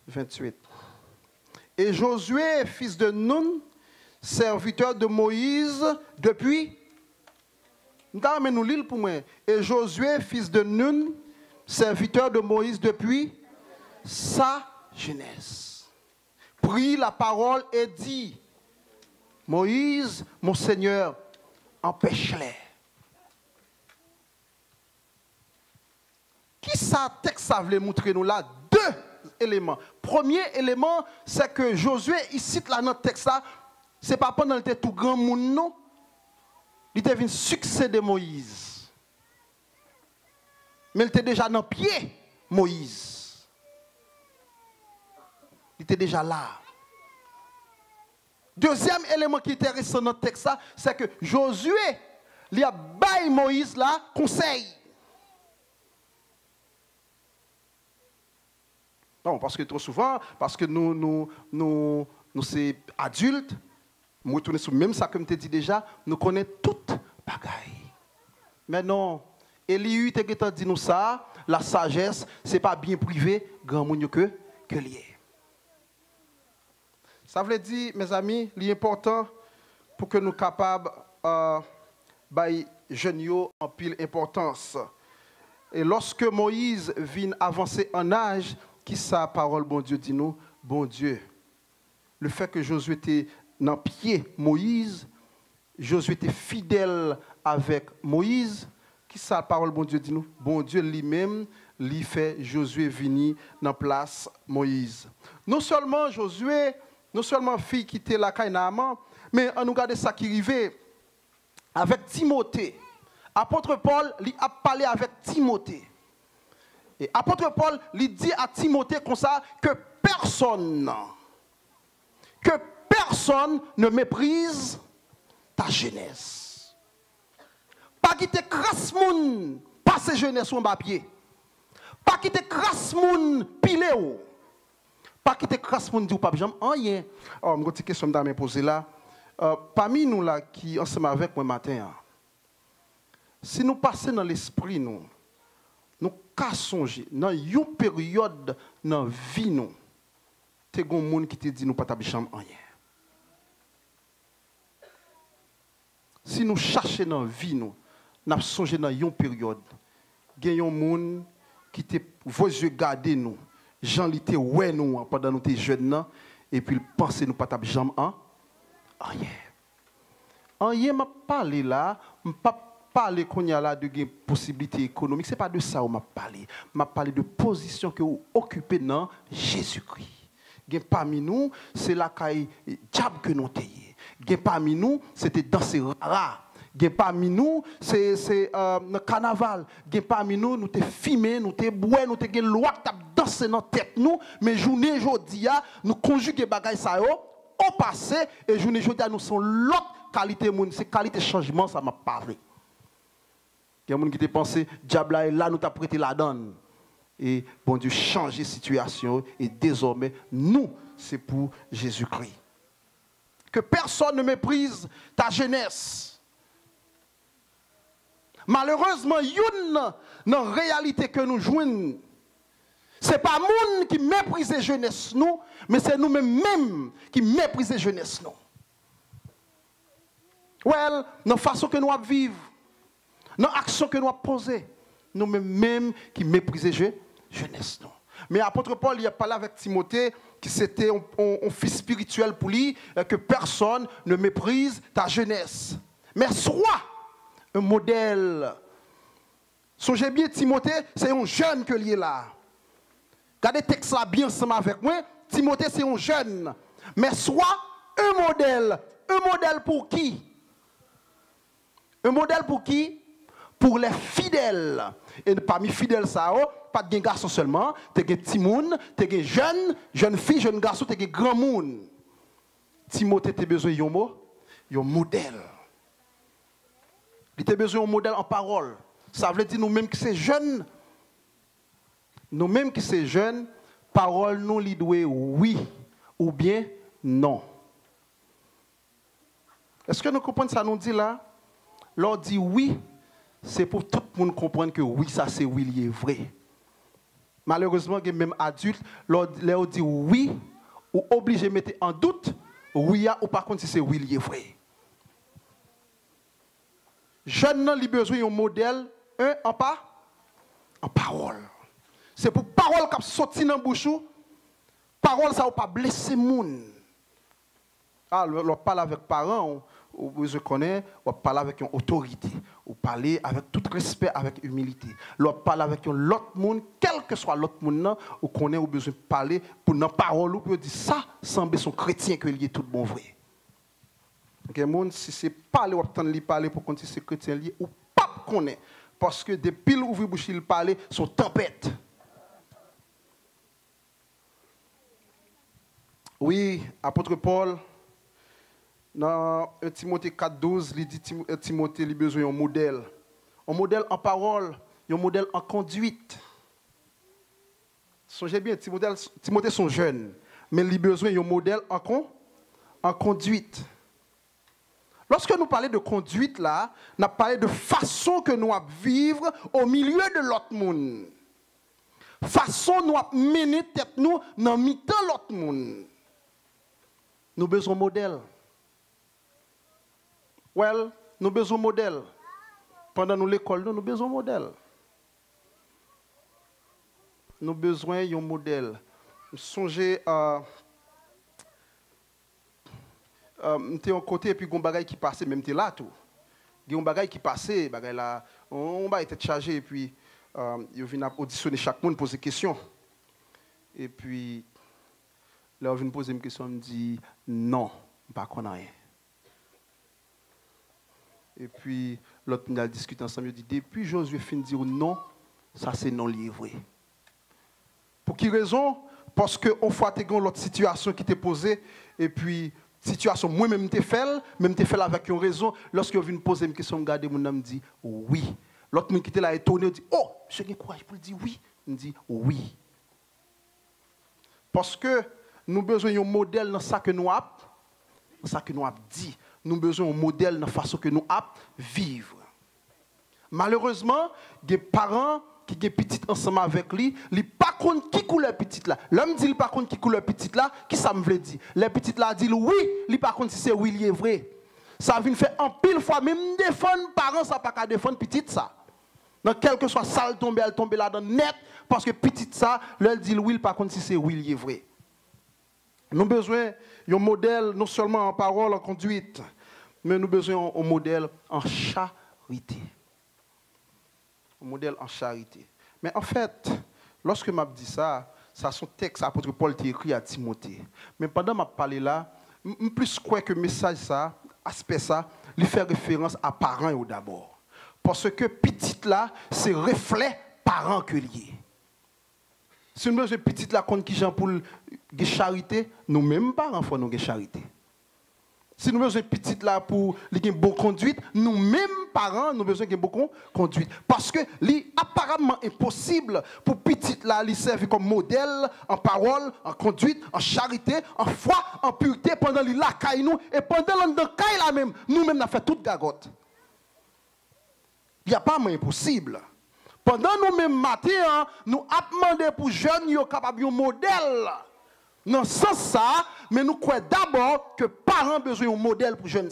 28. Et Josué, fils de Nun, serviteur de Moïse depuis... Nous l'île pour moi. Et Josué, fils de Nun, serviteur de Moïse depuis sa jeunesse, prit la parole et dit, Moïse, mon Seigneur, empêche-les. Qui ça texte ça veut montrer nous là? Deux éléments. Premier élément, c'est que Josué, il cite là dans le texte là, c'est pas pendant qu'il était tout grand monde, non. Il était venu succéder Moïse. Mais il était déjà dans le pied, Moïse. Il était déjà là. Deuxième élément qui est intéressant dans le texte, c'est que Josué, il a baillé Moïse là, conseil. Non, parce que trop souvent, parce que nous sommes adultes, nous retournons sur même ça, comme tu dis déjà, nous connaissons toute bagaille. Mais non, Elihu t'a dit nous ça, la sagesse, ce n'est pas bien privé, grand monde que lié. Ça veut dire, mes amis, l'important pour que nous soyons capables de jeunes en pile importance. Et lorsque Moïse vient avancer en âge, qui sa parole, bon Dieu, dit nous, bon Dieu. Le fait que Josué était dans le pied Moïse, Josué était fidèle avec Moïse, qui sa parole, bon Dieu, dit nous, bon Dieu lui-même, lui fait Josué venir dans la place Moïse. Non seulement Josué, non seulement fille qui était la Kainaman, mais on nous regarde ça qui arrivait avec Timothée. Apôtre Paul, lui a parlé avec Timothée. Et apôtre Paul lui dit à Timothée comme ça que personne ne méprise ta jeunesse. Pas qui te crasse moun, pas ses jeunesse ou papier. Pas qui te crasse moun pilé ou. Pas qui te crasse moun dit ou pas jamais rien. Oh, une petite question que je me poser là. Parmi nous là qui ensemble avec moi matin, si nous passons dans l'esprit nous qu'à songer dans une période dans la vie nous, te gon moun qui te dit nous pas ta bicham rien. Si nous cherchons dans la vie nous, n'a songé dans une période, gen yon moun qui te vos yeux garder nous, Jean li te ouais nous pendant nous te jeunes et puis il pense nous pas ta bicham rien. Rien m'a parlé là, pas parler qu'on y a là de possibilités économiques, c'est pas de ça où m'a parlé. M'a parlé de position que vous occupez dans Jésus-Christ. Gen parmi nous, c'est la caille diable que nous tayé. Gen parmi nous, c'était danser rare. Gen parmi nous, c'est le carnaval. Gen parmi nous, nous te filmé, nous te boire, nous te gen loi qui danser dans tête nous, mais journée jodi a, nous conjuguer bagay ça yo au passé et journée jodi a nous sont l'autre qualité moun, c'est qualité changement ça m'a parlé. Il y a des gens qui te pensent, diable là, nous t'a prêté la donne. Et bon Dieu, changer la situation. Et désormais, nous, c'est pour Jésus-Christ. Que personne ne méprise ta jeunesse. Malheureusement, il y a une réalité que nous jouons. Ce n'est pas les gens qui méprisent la jeunesse, nous, mais c'est nous-mêmes qui méprisons la jeunesse. Well, dans la façon que nous vivons. Dans l'action que nous avons posée, nous-mêmes qui méprisons la jeunesse. Mais l'apôtre Paul il a parlé avec Timothée, qui c'était un fils spirituel pour lui, que personne ne méprise ta jeunesse. Mais sois un modèle. Songez bien, Timothée, c'est un jeune que lui est là. Regardez le texte là bien ensemble avec moi. Timothée, c'est un jeune. Mais sois un modèle Un modèle pour qui? Un modèle pour qui? Pour les fidèles. Et parmi fidèles, ça, pas de garçons seulement, tu as des petits moun, tu as des jeunes filles, jeunes garçons, tu as des grands moun. Timothée, tu as besoin d'un mot, un modèle. Tu as besoin d'un modèle en parole. Ça veut dire nous-mêmes qui sommes jeunes, nous-mêmes qui sommes jeunes, parole nous lui doit oui ou bien non. Est-ce que nous comprenons ça nous dit là? L'on dit oui, c'est pour tout le monde comprendre que oui, ça c'est oui, il est vrai. Malheureusement, même adultes, l'on dit oui, ou obligé de mettre en doute, oui, ou par contre si c'est oui, il est vrai. Jeune n'a besoin d'un modèle, en parole. C'est pour parole qui sorti dans la bouche, parole ça ne va pas blesser les gens. Ah, on parle avec parents, je connais, on parle avec une autorité, on parle avec tout respect, avec humilité. On parle avec l'autre monde, quel que soit l'autre monde, on connaît, on besoin de parler pour nos paroles, on dire ça, semble son chrétien qu'il est tout bon vrai. Okay, si c'est parler, on attend de parler pour qu'on c'est chrétien lié, ou pas connaît, parce que depuis l'ouvrir bouche il parler, son tempête. Oui, apôtre Paul. Dans 1 Timothée 4,12, il dit Timothée a besoin d'un modèle. Un modèle en parole, un modèle en conduite. Songez bien, Timothée sont jeunes, mais il a besoin d'un modèle en conduite. Lorsque nous parlons de conduite, là, nous parlons de façon que nous vivre au milieu de l'autre monde. Façon nous mener tête nous dans mi-temps l'autre monde. Nous avons besoin d'un modèle. Well, nous avons besoin de modèle. Pendant nous l'école, nous avons besoin de modèle. Nous avons besoin d'un modèle. Songez à t'es en côté et puis gon bagay qui passait même t'es là tout. Gon bagay qui passait, bagay là, on va être chargé et puis il vient auditionner chaque monde poser question. Et puis là on vient poser une question, on me dit non, pas qu'on rien. Et puis, l'autre, on a discuté ensemble, il dit, depuis Josué fin de dire non, ça c'est non livré. Pour quelle raison? Parce qu'on fois tu as l'autre situation qui t'est posée, et puis, situation, moi-même t'ai fait avec une raison. Lorsque je viens poser une question, regardez, mon homme dit oui. L'autre qui était là étonné, dit, oh, j'ai le courage pour dire oui. Il me dit oui. Parce que nous avons besoin d'un modèle dans ça que nous avons, dans ça que nous avons dit. Nous avons besoin d'un modèle dans la façon que nous avons vivre. Malheureusement, des parents qui ont des petites ensemble avec lui, ils ne savent pas qui couleur petite là. L'homme dit pas contre qui couleur petite là, qui ça me veut dire? Les petites là disent oui, ils par contre si c'est oui, il est vrai. Ça vient faire en pile fois, même défendre parents, ça pas qu'à défendre petite ça. Dans quel que soit ça, elle tombe là dans net, parce que petite ça, elle dit oui, par contre si c'est oui, il est vrai. Nous avons besoin d'un modèle non seulement en parole, en conduite, mais nous avons besoin d'un modèle en charité. Un modèle en charité. Mais en fait, lorsque je dis ça, c'est son texte, l'apôtre Paul a écrit à Timothée. Mais pendant que je parle là, je plus crois que le message, ça, aspect ça, il fait référence à parents d'abord. Parce que petit là, c'est reflet parents que lié. Si nous avons petit là, contre qui gens pour la charité, nous-mêmes parents, faut nous charité. Si nous avons besoin de petite là pour une bonne conduite, nous-mêmes parents, nous avons besoin d'une bonne conduite. Parce que c'est apparemment impossible pour petite là, lui servir comme modèle en parole, en conduite, en charité, en foi, en pureté, pendant qu'il la caille nous, et pendant que caille là même, nous-mêmes, nous avons fait toute gagotte. Il n'y a pas impossible. Pendant nous-mêmes matin, nous avons demandé pour jeunes qui sont capables de modèle. Non, sans ça, mais nous croyons d'abord que parents ont besoin d'un modèle pour jeunes.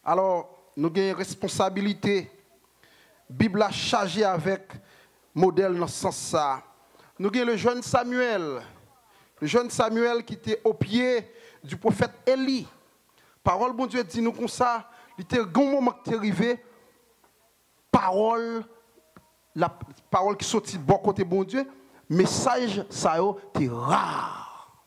Alors, nous avons une responsabilité. La Bible a chargé avec modèle dans ce sens. Nous avons le jeune Samuel. Le jeune Samuel qui était au pied du prophète Élie. Parole, bon Dieu, dit nous comme ça. Il était un moment qui est arrivé. La parole qui sortit de bon côté, bon Dieu. Message, ça a été rare.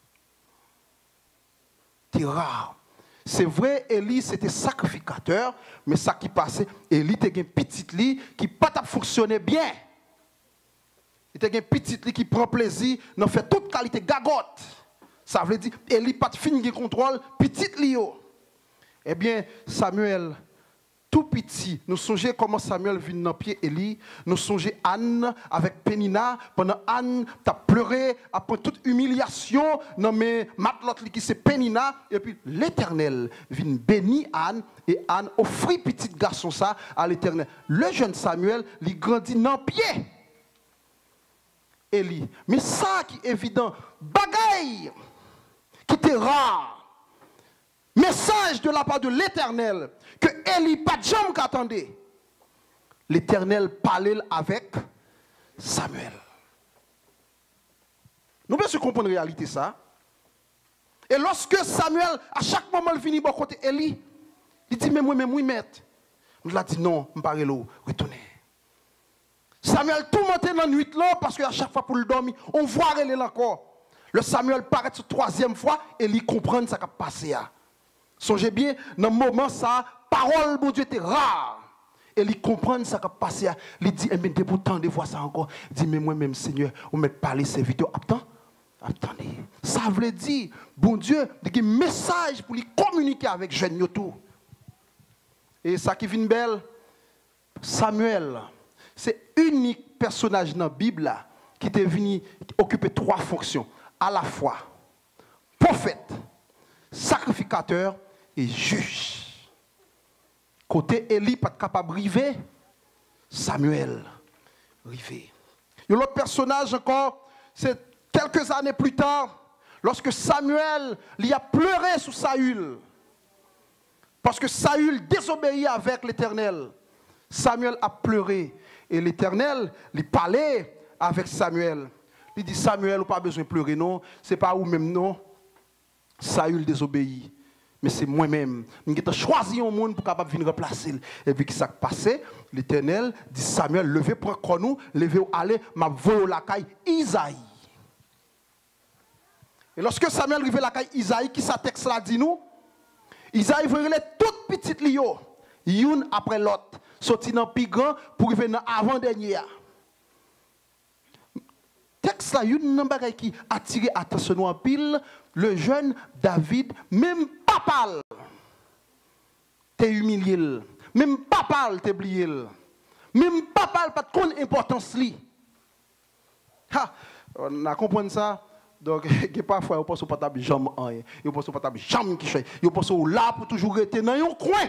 était rare. C'est vrai, Élie, c'était sacrificateur, mais ça qui passait, Élie était un petit lit qui pas fonctionner bien. Il était un petit lit qui prend plaisir, n'en fait toute qualité gagotte. Ça veut dire, Élie pas de fin de contrôle, petit lit. Eh bien, Samuel, tout petit, nous songeons comment Samuel vient dans pied Élie, nous songeons Anne avec Pénina, pendant Anne t'a pleuré après toute humiliation, non mais l'autre qui c'est Pénina, et puis l'Éternel vient bénir Anne, et Anne offrit petit garçon ça à l'Éternel. Le jeune Samuel, il grandit dans pied Élie. Mais ça qui est évident, bagaille qui était rare. Message de la part de l'Éternel que Élie pas de jambe qu'attendait. L'Éternel parlait avec Samuel. Nous devons comprendre la réalité ça. Et lorsque Samuel, à chaque moment, il finit bon côté Élie, il dit mais moi maître. Il a dit non, je ne pas retourner. Samuel tout monté dans la nuit là parce qu'à chaque fois pour le dormir, on voit Élie encore. Le Samuel paraît une troisième fois et il comprend ce qui a passé. Songez bien, dans le moment ça, parole de Dieu était rare. Et il comprend ce qui a passé. Il dit, eh bien, pour tant de fois ça encore. Il dit, mais moi-même, Seigneur, on m'a parlé ces vidéos. Attendez. Ça veut dire, bon Dieu, il y a un message pour lui communiquer avec jeune tout. Et ça qui vient belle, Samuel, c'est unique personnage dans la Bible qui est venu occuper trois fonctions. À la fois, prophète, sacrificateur et juge. Côté Élie, pas capable de river, Samuel, rivé. Et l'autre personnage encore, c'est quelques années plus tard, lorsque Samuel il a pleuré sous Saül. Parce que Saül désobéit avec l'Éternel. Samuel a pleuré. Et l'Éternel, il parlait avec Samuel. Il dit, Samuel, vous n'avez pas besoin de pleurer, non. Ce n'est pas vous-même, non. Saül désobéit. Mais c'est moi-même. J'ai choisi un monde pour capable venir remplacer. Et puis, qui s'est passé? L'Éternel dit, Samuel, levez, prends nous, levez, allez, m'a volé la caille Isaïe. Et lorsque Samuel arrive à la caille Isaïe, qui sa texte là dit nous? Isaïe veut les toutes petites lios, une après l'autre, sorti dans plus grand pour arriver dans avant-dernier. Texte là, une bagaille qui attire attention en pile, le jeune David, même papa, t'es humilié, même papa, t'es oublié, même papa, pas de importance li. Ha, on a compris ça. Donc, parfois, on pense au pas jamais rien. On pense au pas jamais qui fait. On pense au là pour toujours rester dans un coin.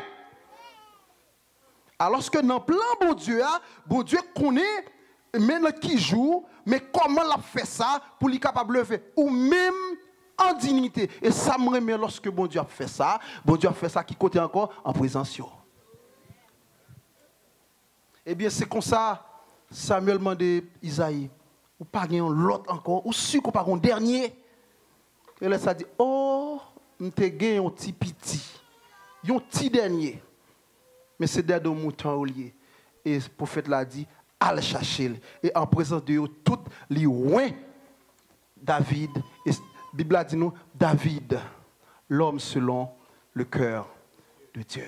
Alors que dans le plan bon Dieu connaît maintenant qui joue, mais comment l'a fait ça pour lui capable de le faire ou même en dignité. Et ça me remet lorsque bon Dieu a fait ça qui côté encore en présence. Eh bien, c'est comme ça Samuel demandé Isaïe. Ou pas l'autre encore, ou sûr qu'on pas un dernier. Et là, ça dit, oh, on te gagné un petit un petit dernier. Mais c'est derrière le mouton au lieu. Et le prophète l'a dit, allez chercher. Et en présence de eux, tout les ouins, David, et la Bible a dit nous, David, l'homme selon le cœur de Dieu.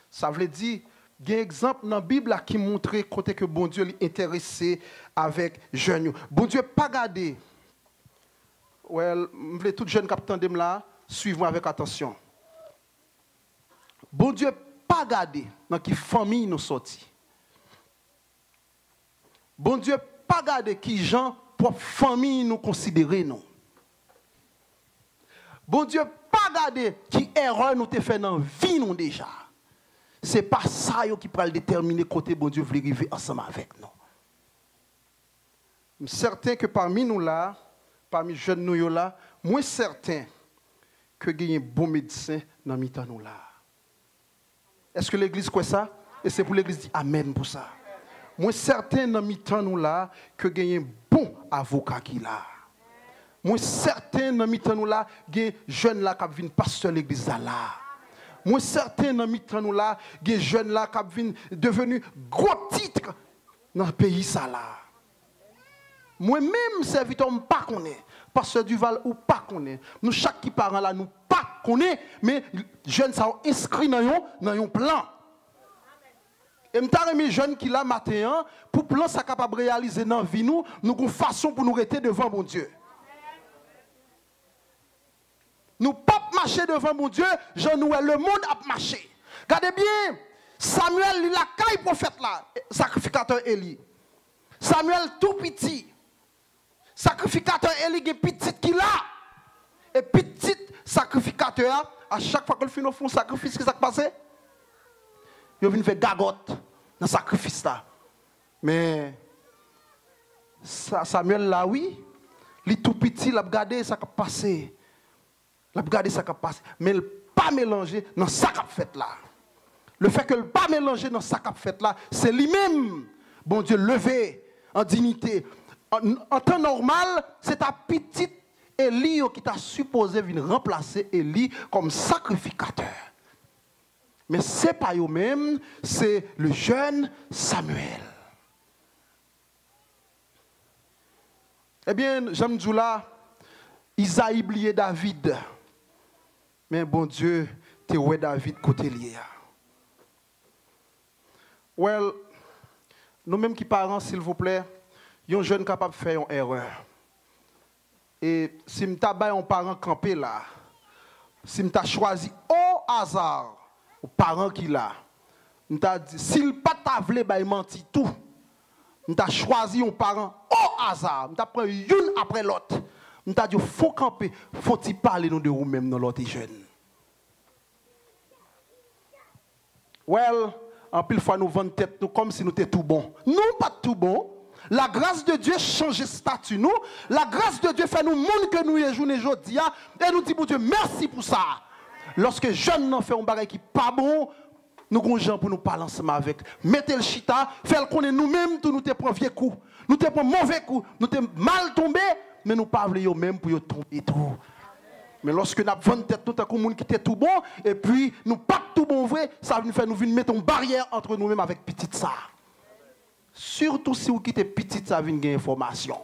Ça veut dire, il y a un exemple dans la Bible qui montre que bon Dieu est intéressé avec les jeunes. Bon Dieu pas gardé. Well, je veux tout jeune capitaine de là, suivez-moi avec attention. Bon Dieu pas gardé dans qui famille nous sorti. Bon Dieu pas gardé qui gens pour famille nous considérer non. Bon Dieu pas gardé qui erreur nous te fait dans vie nous déjà. C'est pas ça qui peut déterminer côté bon Dieu veut arriver ensemble avec nous. Je suis certain que parmi nous là, parmi les jeunes nous là, moi certain que il y a un bon médecin dans mi-temps nous là. Est-ce que l'église croit ça? Et c'est pour l'église dit amen pour ça. Moi certain dans mi-temps nous là que il y a un bon avocat qui là. Moi certain dans mi-temps nous là, il y a un jeune là qui vient pasteur l'église là. Moi certain dans mi-temps nous là, il y a des jeunes là qui viennent devenir gros titre dans le pays ça là. Moi-même serviteur pas connaît Pasteur Duval ou pas connaît. Nous, chaque qui parent là, nous pas connaît, mais jeunes sont inscrits dans un plan. Et je suis mes jeunes qui là matin, pour plan ça capable de réaliser dans la vie, nous avons une façon pour nous rester devant mon Dieu. Nous ne pouvons pas marcher devant mon Dieu, le monde a marché. Regardez bien, Samuel, il a caille prophète là, sacrificateur Élie. Samuel tout petit. Sacrificateur Élie est petit qui là. Et petit sacrificateur, à chaque fois que le fait un sacrifice, qu'est-ce qui s'est passé? Il vient faire gagotte dans le sacrifice là. Mais Samuel là, oui, il est tout petit, il a regardé ça qui a passé. Il a regardé ça qui a passé. Mais il n'a pas mélangé dans ça qui a fait là. Le fait que le pas mélanger dans ça qui a fait là, c'est lui-même, bon Dieu, levé en dignité. En temps normal, c'est ta petite Élie qui t'a supposé venir remplacer Élie comme sacrificateur. Mais ce n'est pas eux-mêmes, c'est le jeune Samuel. Eh bien, j'aime dire là, Isaïe oublié David. Mais bon Dieu, tu es David côté lié. Well, nous-mêmes qui parents, s'il vous plaît, un jeune capable de faire une erreur. Et si je t'ai un parent campé là, si je t'ai choisi au hasard, un parent qui là, je t'ai dit, s'il pas t'a voulu, il menti tout. Je t'ai choisi un parent au hasard, je t'ai pris une après l'autre. Je t'ai dit, il faut camper, faut-il parler de vous-même dans l'autre jeune. Well, en pile fois nous vendons tête nous comme si nous étions tout bon. Nous pas tout bon. La grâce de Dieu change de statut nous. La grâce de Dieu fait nous monde que nous y journée aujourd'hui et nous dit pour Dieu merci pour ça. Lorsque jeunes n'en fait un bagage qui pas bon, nous avons gens pour nous parler ensemble avec. Mettez le chita, faire qu'on est nous-mêmes tout nous te prend vieux coup. Nous te prend mauvais coup, nous te mal tombé, mais nous pas voulons même pour tomber tout. Mais lorsque nous avons tête, nous avons monde qui était tout bon, et puis nous pas tout bon vrai, ça nous fait nous mettre une barrière entre nous-mêmes avec petite ça. Surtout si vous quittez petite, ça vient gagner information.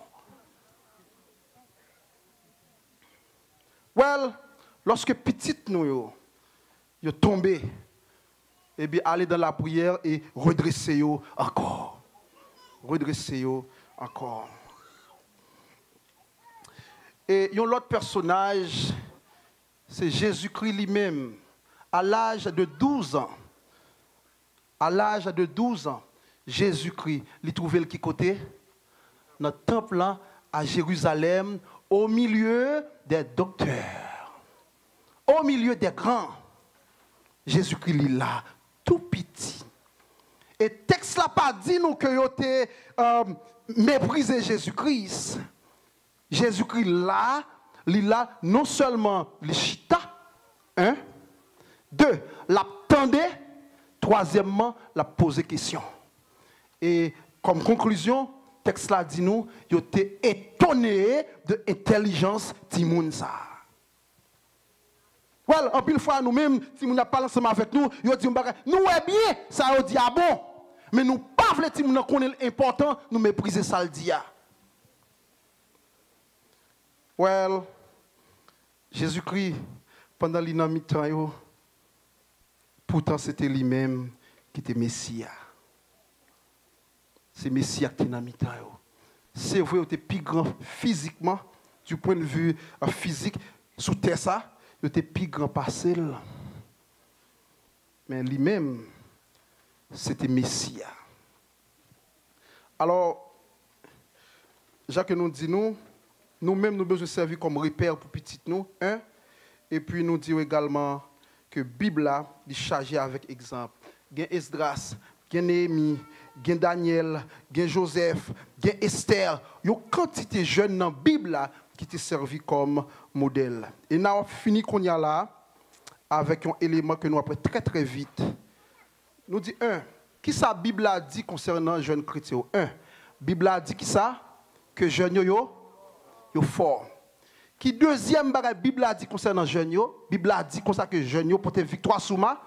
Well, lorsque petite nous yo tombé, et bien allez dans la prière et redressez-vous encore. Redressez-vous encore. Et un autre personnage, c'est Jésus-Christ lui-même, à l'âge de 12 ans. À l'âge de 12 ans, Jésus-Christ, il trouvait le qui côté? Notre temple là, à Jérusalem, au milieu des docteurs, au milieu des grands. Jésus-Christ il est là, tout petit. Et le texte là pas dit nous que vous avez méprisé Jésus-Christ. Jésus-Christ là, il là non seulement les chita, un, deux, l'attendait, troisièmement, la posé question. Et comme conclusion, le texte là dit nous, il était étonné de l'intelligence de Mounsa. Well, en pile fois nous-mêmes, si nous n'avons pas ensemble avec nous, nous disons, nous est bien, ça a dit ah bon. Mais nous pas voulons si nous connaissons l'important, nous mépriser ça le dia. Well, Jésus-Christ, pendant l'inamitant, pourtant c'était lui-même qui était Messie. C'est Messie qui était dans le c'est vrai, il était plus grand physiquement, du point de vue physique, sous terre ça, il était plus grand passé. Mais lui-même, c'était Messie. Alors, Jacques nous dit nous-mêmes, nous besoin servir comme repère pour petit nous, hein? Et puis nous dit également que la Bible est chargée avec exemple. Il y a Esdras, il y a Néhémie, il y a Daniel, il y a Joseph, il y a Esther. Il y a une quantité de jeunes dans la Bible qui étaient servis comme modèle. Et nous avons fini qu'on y a là avec un élément que nous apprenons très très vite. Nous dit qui ça la Bible a dit concernant les jeunes chrétiens? La Bible a dit qui ça? Que les jeunes yo fort. Qui deuxième bagage Bible a dit concernant jeunes yo? Bible a dit comme ça que jeunes yo porter victoire sous ma.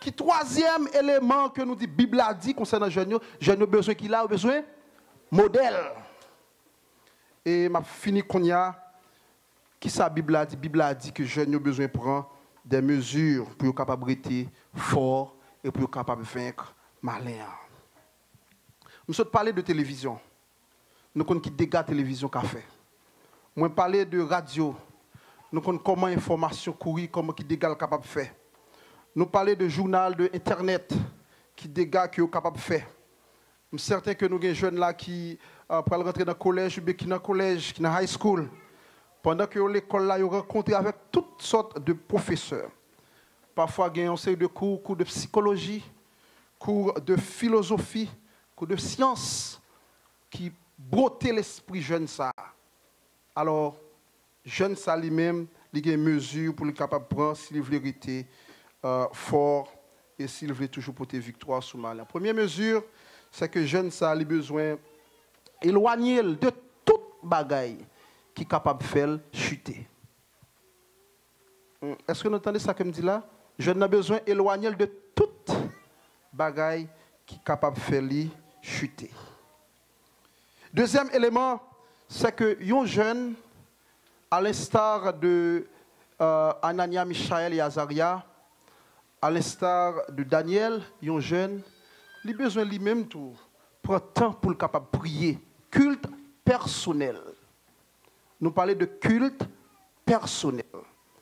Qui troisième élément que nous dit Bible a dit concernant jeunes yo besoin qui là besoin modèle. Et m'a fini qu'on y a qui sa Bible a dit? Bible a dit que jeunes ont besoin de prendre des mesures pour être capable d'être fort et pour être capable de vaincre malin. Nous sommes parlé de télévision. Nous connaissons qui dégâts télévision qu'a fait. Moi parler de radio. Nous connaissons comment information courir, comment qui dégâts capable de faire. Nous parler de journal, de internet, qui dégâts qui est capable de faire. Je suis certain que nous avons des jeunes là qui peuvent rentrer dans le collège, ou qui dans le collège, qui dans la high school. Pendant que l'école là, ils ont rencontré avec toutes sortes de professeurs. Parfois, il y a un série de cours de psychologie, cours de philosophie, cours de sciences, qui brottent l'esprit jeune ça. Alors, jeune ça lui-même, il y a des mesures pour le capable de prendre s'il veut rester fort et s'il veut toujours porter victoire sur mal. La première mesure, c'est que jeune ça a besoin d'éloigner de toute bagaille qui est capable de faire chuter. Est-ce que vous entendez ça que je dis là? Jeune a besoin d'éloigner de toute bagaille qui est capable de faire chuter. Deuxième élément, c'est que un jeune, à l'instar de Anania, Michaël et Azaria, à l'instar de Daniel, un jeune, il a besoin lui-même tout prendre temps pour le capable de prier. Culte personnel. Nous parlons de culte personnel.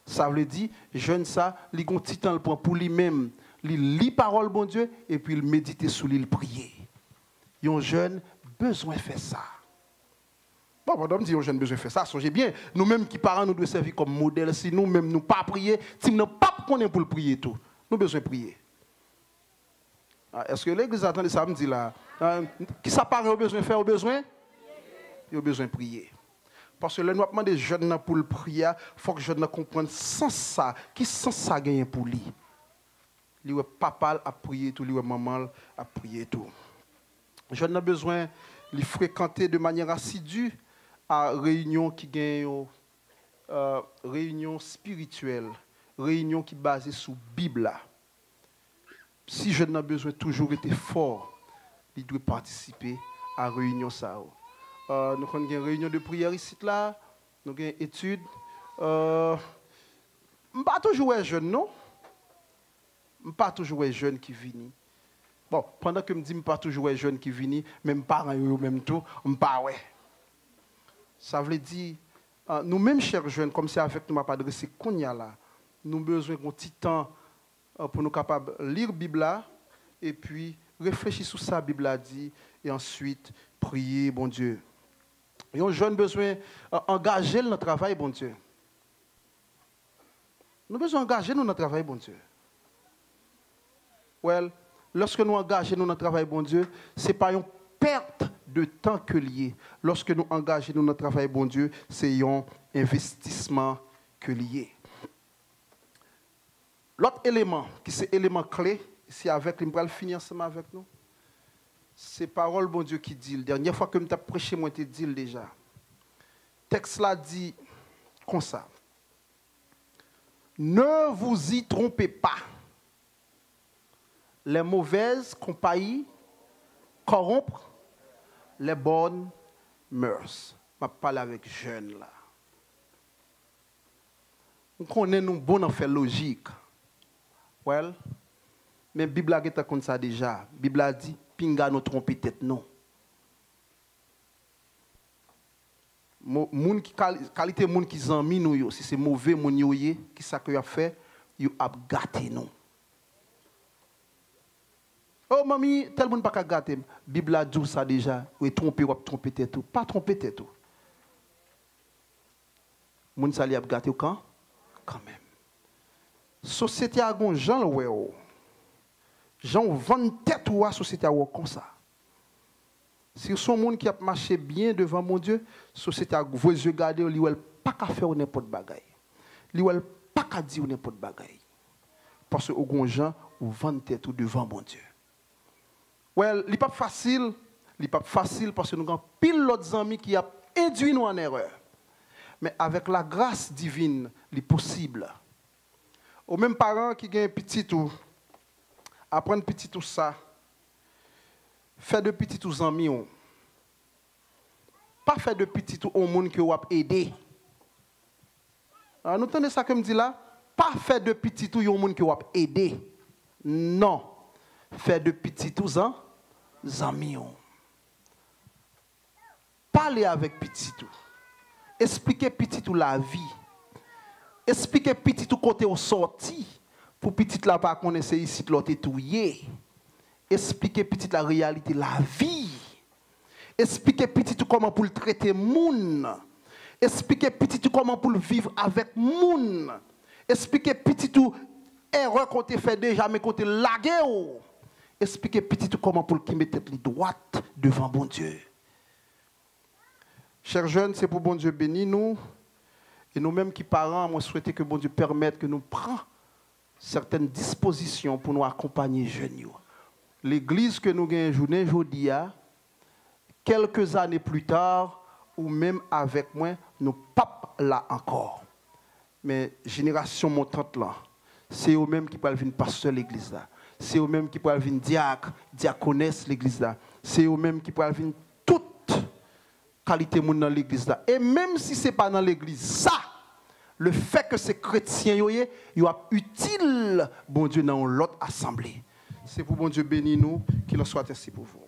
Ça veut dire, jeune ça, il a un petit temps pour lui-même. Il lit parole, bon Dieu, et puis il médite sur lui, il prier. Un jeune besoin de faire ça. Bon, pendant que je dis, un jeune besoin de faire ça, songez bien, nous-mêmes qui parents, nous devons servir comme modèle. Si nous-mêmes, nous ne pas prier, si nous n'avons pas pour le prier tout, nous besoin de prier. Est-ce que l'église attend ça me dit là? Qui ça paraît au besoin de faire, au besoin? Il a besoin de prier. Parce que le nous demande des jeunes pour le prier, il faut que les jeunes comprennent sans ça, qui sans ça gagne pour lui. Lui papa a prié tout, lui maman a prié tout. Les jeunes ont besoin de fréquenter de manière assidue à réunions qui gagnent réunions spirituelles, réunions qui basées sur la Bible. Si jeune a besoin toujours être fort, il doit participer à réunion ça. Nous avons une réunion de prière ici là, nous avons une étude. Je ne pas toujours jeune, non? Je ne pas toujours jeune qui vient. Bon, pendant que je me dis que je ne pas toujours jeune qui vient, même parents eux même tout, je ne pas ouais. Ça veut dire, nous-mêmes, chers jeunes, comme c'est avec nous, je ne pas adressé qu'on y a là, nous avons besoin d'un petit temps pour nous capables de lire la Bible et puis réfléchir sur ça, la Bible a dit, et ensuite prier, bon Dieu. Et un jeune besoin d'engager dans le travail, bon Dieu. Nous avons besoin d'engager dans notre travail, bon Dieu. Well, lorsque nous engageons dans notre travail, bon Dieu, ce n'est pas une perte de temps que lié. Lorsque nous engageons dans notre travail, bon Dieu, c'est un investissement que lié. L'autre élément, qui est l'élément clé, c'est avec, il va finir ensemble avec nous. C'est parole, bon Dieu, qui dit. La dernière fois que je t'ai prêché, moi, je t'ai dit déjà. Le texte là dit comme ça. Ne vous y trompez pas. Les mauvaises compagnies corrompent les bonnes mœurs. Je parle avec les jeunes là. On connaît nous bon en fait logique. Well, mais la Bible a dit comme ça déjà. La Bible a dit, pinga nous tromper tête non. Moun qui qualité moun qui zanmi nous yo, si c'est mauvais moun yo yé, qui ça que y a fait, yo a gâté nous. Oh mami, tel moun pas ka gâter. Bible a dit ça déjà, ou tromper tête tout, pas tromper tête tout. Moun ça li a gâté quand même. Société a gon Jean le ouais. Jean vend tête ou à société a comme ça. Si son monde qui a marché bien devant mon Dieu, société a vos yeux garder, li ou pas qu'à faire n'importe bagaille. Li ou pas qu'à dire n'importe bagaille. Parce que au gon Jean ou vend tête ou devant mon Dieu. Well, li pas facile parce que nous avons pile d'autres amis qui a induit nous en erreur. Mais avec la grâce divine, c'est possible. Aux mêmes parents qui ont un petit tout, apprendre petit tout ça, faire de petits tout amis. Pas faire de petit tout au monde que vous avez aidé. Alors, nous entendez ça que me dit là? Pas faire de petit tout au monde que vous avez aidé. Non. Faire de petit tout en amis. Parlez avec petit tout. Expliquez petit tout la vie. Expliquez petit tout côté au sorti. Pour petit là pas connaître ici l'autre étouillé. Expliquez petit la réalité la vie. Expliquez petit tout comment pour le traiter moun. Expliquez petit tout comment pour le vivre avec moun. Expliquez petit tout erreur qu'on t'a fait déjà mais qu'on t'a lagué. Expliquez petit tout comment pour le qui mette les droite devant bon Dieu. Chers jeunes, c'est pour bon Dieu bénir nous. Et nous-mêmes qui parents, moi souhaiter que bon Dieu permette que nous prenions certaines dispositions pour nous accompagner les jeunes. L'église que nous gagnons journée aujourd'hui, quelques années plus tard, ou même avec moi, nous pas là encore. Mais génération montante là, c'est eux-mêmes qui peuvent venir pasteur l'église là. C'est eux-mêmes qui peuvent venir diacre, diaconesse l'église là. C'est eux-mêmes qui peuvent venir toute qualité monde dans l'église là. Et même si c'est pas dans l'église ça, le fait que ces chrétiens yoyé, yo a utile bon Dieu dans l'autre assemblée. C'est pour bon Dieu bénir nous, qu'il en soit ainsi pour vous.